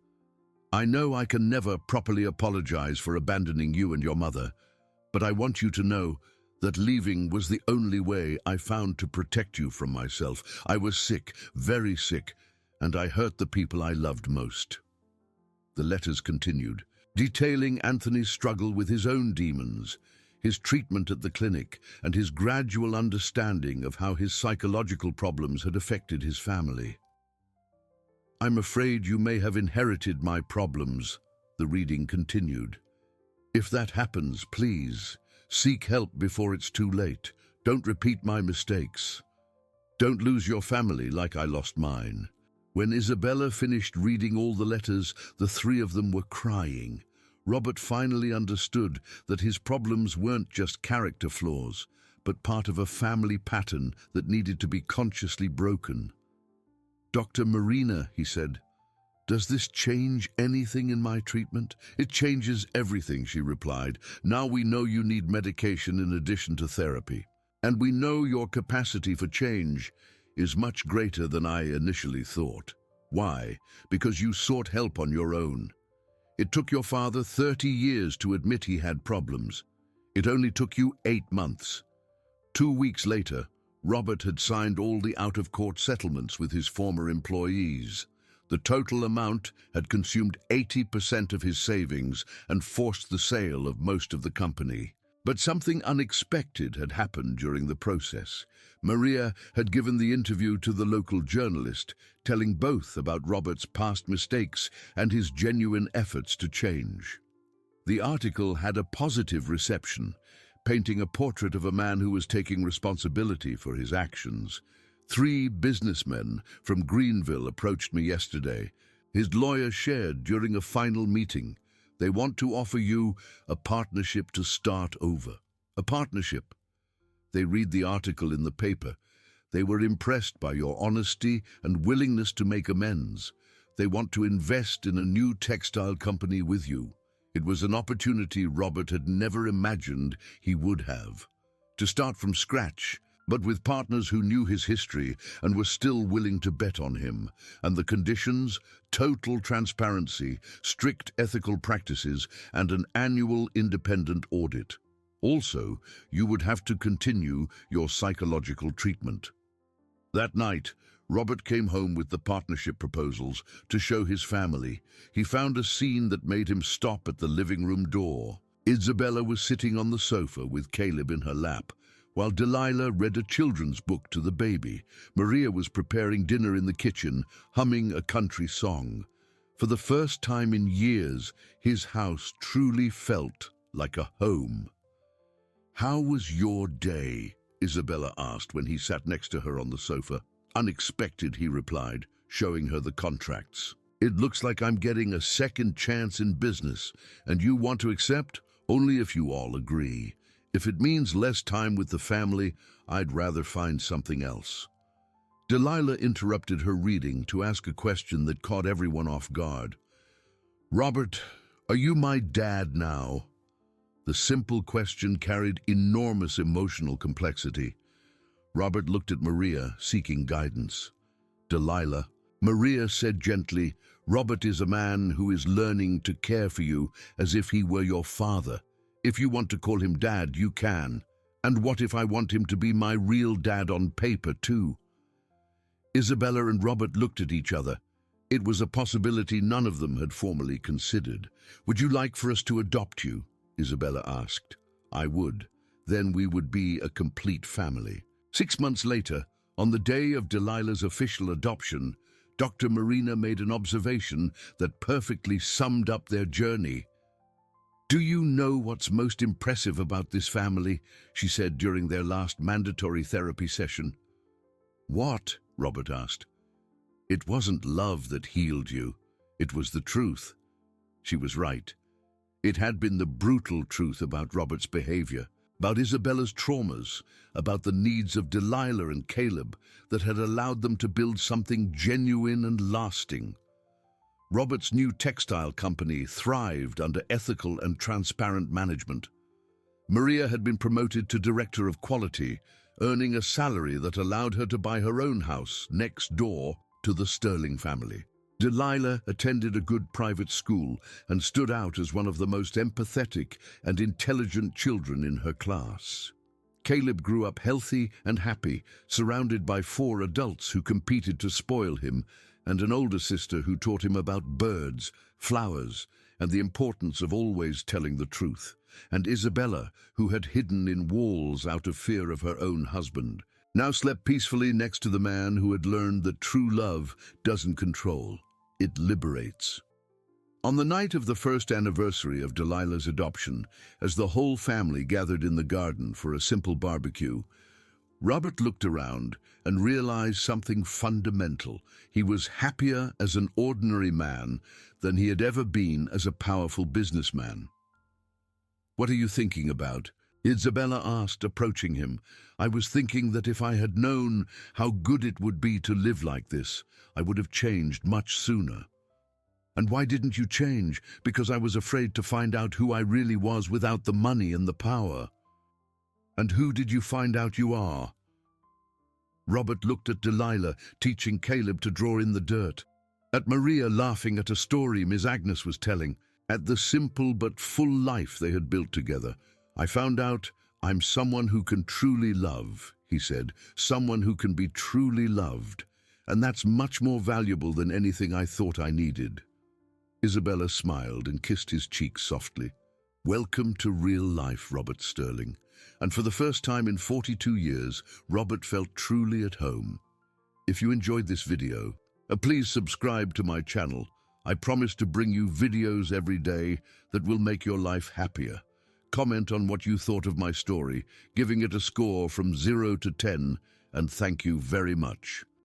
I know I can never properly apologize for abandoning you and your mother, but I want you to know that leaving was the only way I found to protect you from myself. I was sick, very sick, and I hurt the people I loved most. The letters continued, detailing Anthony's struggle with his own demons, his treatment at the clinic, and his gradual understanding of how his psychological problems had affected his family. I'm afraid you may have inherited my problems, the reading continued. If that happens, please, seek help before it's too late. Don't repeat my mistakes. Don't lose your family like I lost mine. When Isabella finished reading all the letters, the three of them were crying. Robert finally understood that his problems weren't just character flaws, but part of a family pattern that needed to be consciously broken. Dr. Marina, he said, does this change anything in my treatment? It changes everything, she replied. Now we know you need medication in addition to therapy. And we know your capacity for change. is much greater than I initially thought. Why? Because you sought help on your own. It took your father 30 years to admit he had problems. It only took you 8 months. 2 weeks later, Robert had signed all the out-of-court settlements with his former employees. The total amount had consumed 80% of his savings and forced the sale of most of the company. But something unexpected had happened during the process. Maria had given the interview to the local journalist, telling both about Robert's past mistakes and his genuine efforts to change. The article had a positive reception, painting a portrait of a man who was taking responsibility for his actions. 3 businessmen from Greenville approached me yesterday. His lawyer shared during a final meeting. They want to offer you a partnership to start over. A partnership. They read the article in the paper. They were impressed by your honesty and willingness to make amends. They want to invest in a new textile company with you. It was an opportunity Robert had never imagined he would have. To start from scratch, but with partners who knew his history and were still willing to bet on him. And the conditions: total transparency, strict ethical practices, and an annual independent audit. Also, you would have to continue your psychological treatment. That night, Robert came home with the partnership proposals to show his family. He found a scene that made him stop at the living room door. Isabella was sitting on the sofa with Caleb in her lap, while Delilah read a children's book to the baby. Maria was preparing dinner in the kitchen, humming a country song. For the first time in years, his house truly felt like a home. "How was your day?" Isabella asked when he sat next to her on the sofa. "Unexpected," he replied, showing her the contracts. "It looks like I'm getting a second chance in business, and you want to accept? Only if you all agree. If it means less time with the family, I'd rather find something else." Delilah interrupted her reading to ask a question that caught everyone off guard. "Robert, are you my dad now?" The simple question carried enormous emotional complexity. Robert looked at Maria, seeking guidance. "Delilah," Maria said gently, "Robert is a man who is learning to care for you as if he were your father. If you want to call him dad, you can. And what if I want him to be my real dad on paper, too?" Isabella and Robert looked at each other. It was a possibility none of them had formally considered. "Would you like for us to adopt you?" Isabella asked. "I would. Then we would be a complete family." 6 months later, on the day of Delilah's official adoption, Dr. Marina made an observation that perfectly summed up their journey. "Do you know what's most impressive about this family?" she said during their last mandatory therapy session. "What?" Robert asked. "It wasn't love that healed you. It was the truth." She was right. It had been the brutal truth about Robert's behavior, about Isabella's traumas, about the needs of Delilah and Caleb that had allowed them to build something genuine and lasting. Robert's new textile company thrived under ethical and transparent management. Maria had been promoted to Director of Quality, earning a salary that allowed her to buy her own house next door to the Sterling family. Delilah attended a good private school and stood out as one of the most empathetic and intelligent children in her class. Caleb grew up healthy and happy, surrounded by 4 adults who competed to spoil him, and an older sister who taught him about birds, flowers, and the importance of always telling the truth. And Isabella, who had hidden in walls out of fear of her own husband, now slept peacefully next to the man who had learned that true love doesn't control, it liberates. On the night of the first anniversary of Delilah's adoption, as the whole family gathered in the garden for a simple barbecue, Robert looked around and realized something fundamental. He was happier as an ordinary man than he had ever been as a powerful businessman. "What are you thinking about?" Isabella asked, approaching him. "I was thinking that if I had known how good it would be to live like this, I would have changed much sooner." "And why didn't you change?" "Because I was afraid to find out who I really was without the money and the power." "And who did you find out you are?" Robert looked at Delilah, teaching Caleb to draw in the dirt. At Maria, laughing at a story Miss Agnes was telling. At the simple but full life they had built together. I found out I'm someone who can truly love, he said, someone who can be truly loved. And that's much more valuable than anything I thought I needed. Isabella smiled and kissed his cheek softly. Welcome to real life, Robert Sterling. And for the first time in 42 years, Robert felt truly at home. If you enjoyed this video, please subscribe to my channel. I promise to bring you videos every day that will make your life happier. Comment on what you thought of my story, giving it a score from 0 to 10, and thank you very much.